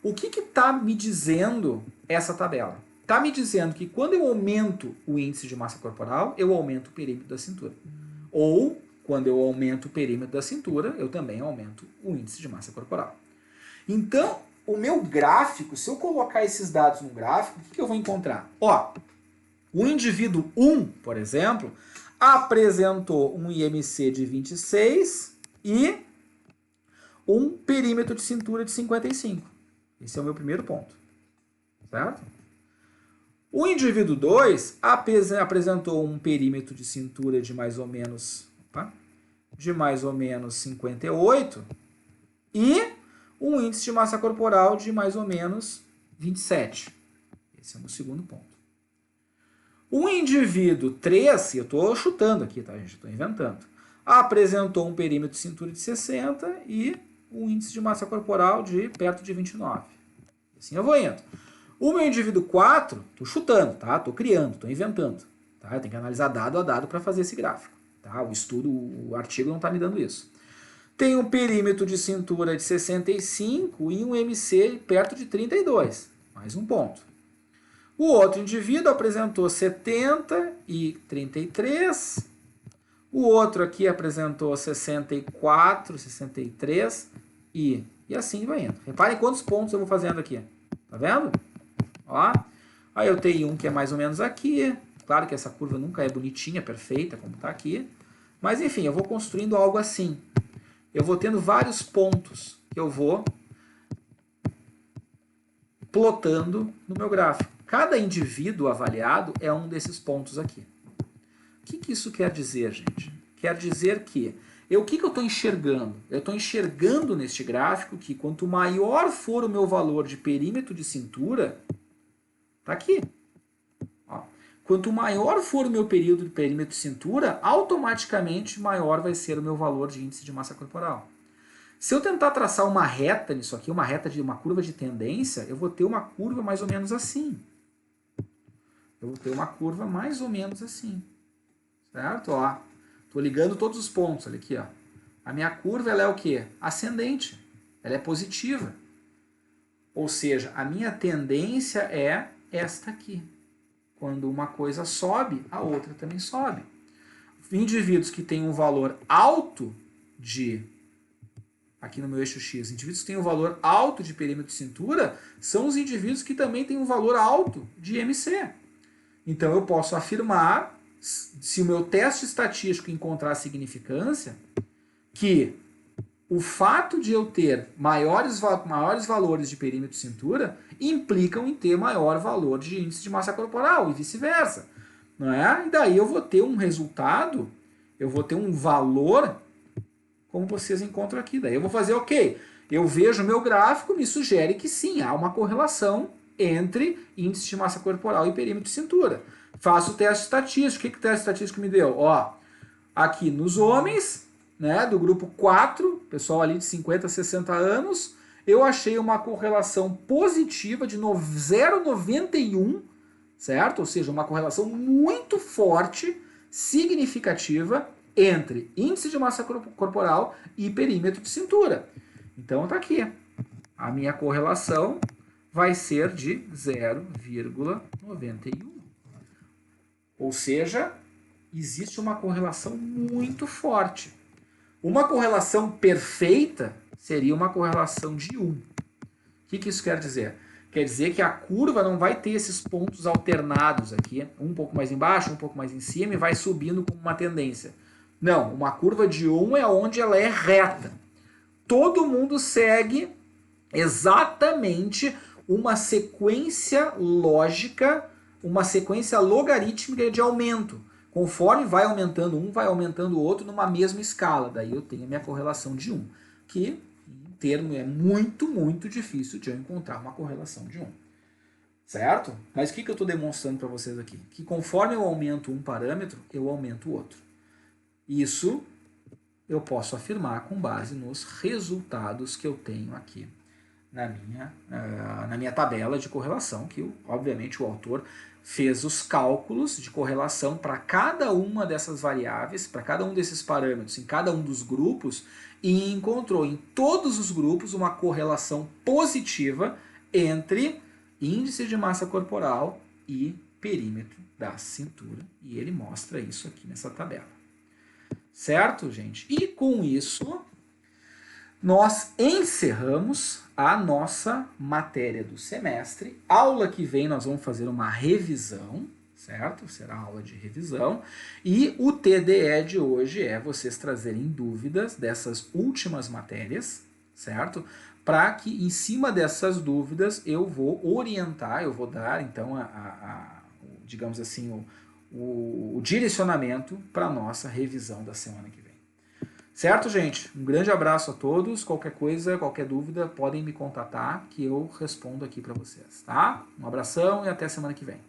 O que está me dizendo essa tabela? Está me dizendo que quando eu aumento o índice de massa corporal, eu aumento o perímetro da cintura. Ou, quando eu aumento o perímetro da cintura, eu também aumento o índice de massa corporal. Então, o meu gráfico, se eu colocar esses dados no gráfico, o que eu vou encontrar? Ó, o indivíduo 1, por exemplo, apresentou um IMC de 26 e um perímetro de cintura de 55. Esse é o meu primeiro ponto, certo? O indivíduo 2 apresentou um perímetro de cintura de mais ou menos 58 e um índice de massa corporal de mais ou menos 27. Esse é o meu segundo ponto. O indivíduo 3, eu estou chutando aqui, tá, gente? Estou inventando. Apresentou um perímetro de cintura de 60 e um índice de massa corporal de perto de 29. Assim eu vou indo. O meu indivíduo 4, estou chutando, tá? Estou criando, estou inventando. Tá? Eu tenho que analisar dado a dado para fazer esse gráfico. Tá? O estudo, o artigo não está me dando isso. Tem um perímetro de cintura de 65 e um MC perto de 32. Mais um ponto. O outro indivíduo apresentou 70 e 33. O outro aqui apresentou 64, 63 e assim vai indo. Reparem quantos pontos eu vou fazendo aqui. Tá vendo? Ó. Aí eu tenho um que é mais ou menos aqui. Claro que essa curva nunca é bonitinha, perfeita, como está aqui. Mas enfim, eu vou construindo algo assim. Eu vou tendo vários pontos que eu vou plotando no meu gráfico. Cada indivíduo avaliado é um desses pontos aqui. O que isso quer dizer, gente? Quer dizer que o que eu estou enxergando? Eu estou enxergando neste gráfico que quanto maior for o meu valor de perímetro de cintura, tá aqui. Ó, quanto maior for o meu período de perímetro de cintura, automaticamente maior vai ser o meu valor de índice de massa corporal. Se eu tentar traçar uma reta nisso aqui, uma curva de tendência, eu vou ter uma curva mais ou menos assim. Eu vou ter uma curva mais ou menos assim. Certo? Ó, estou ligando todos os pontos. Olha aqui. Ó. A minha curva ela é o quê? Ascendente. Ela é positiva. Ou seja, a minha tendência é esta aqui. Quando uma coisa sobe, a outra também sobe. Indivíduos que têm um valor alto de... Aqui no meu eixo X, indivíduos que têm um valor alto de perímetro de cintura são os indivíduos que também têm um valor alto de IMC. Então eu posso afirmar se o meu teste estatístico encontrar significância, que o fato de eu ter maiores valores de perímetro de cintura implicam em ter maior valor de índice de massa corporal e vice-versa. Não é? E daí eu vou ter um resultado, eu vou ter um valor, como vocês encontram aqui. Daí eu vou fazer, ok, eu vejo o meu gráfico, me sugere que sim, há uma correlação entre índice de massa corporal e perímetro de cintura. Faço o teste estatístico. O que o teste estatístico me deu? Ó, aqui nos homens, né, do grupo 4, pessoal ali de 50 a 60 anos, eu achei uma correlação positiva de 0,91, certo? Ou seja, uma correlação muito forte, significativa, entre índice de massa corporal e perímetro de cintura. Então tá aqui. A minha correlação vai ser de 0,91. Ou seja, existe uma correlação muito forte. Uma correlação perfeita seria uma correlação de 1. O que isso quer dizer? Quer dizer que a curva não vai ter esses pontos alternados aqui, um pouco mais embaixo, um pouco mais em cima, e vai subindo como uma tendência. Não, uma curva de 1 é onde ela é reta. Todo mundo segue exatamente uma sequência lógica, uma sequência logarítmica de aumento. Conforme vai aumentando um, vai aumentando o outro numa mesma escala. Daí eu tenho a minha correlação de 1, que em termo é muito, muito difícil de eu encontrar uma correlação de 1. Certo? Mas o que eu estou demonstrando para vocês aqui? Que conforme eu aumento um parâmetro, eu aumento o outro. Isso eu posso afirmar com base nos resultados que eu tenho aqui na minha tabela de correlação, que obviamente o autor fez os cálculos de correlação para cada uma dessas variáveis, para cada um desses parâmetros, em cada um dos grupos, e encontrou em todos os grupos uma correlação positiva entre índice de massa corporal e perímetro da cintura. E ele mostra isso aqui nessa tabela. Certo, gente? E com isso, nós encerramos a nossa matéria do semestre. Aula que vem nós vamos fazer uma revisão, certo? Será aula de revisão. E o TDE de hoje é vocês trazerem dúvidas dessas últimas matérias, certo? Para que em cima dessas dúvidas eu vou orientar, eu vou dar então digamos assim, o direcionamento para a nossa revisão da semana que vem. Certo, gente? Um grande abraço a todos. Qualquer coisa, qualquer dúvida, podem me contatar que eu respondo aqui para vocês, tá? Um abração e até semana que vem.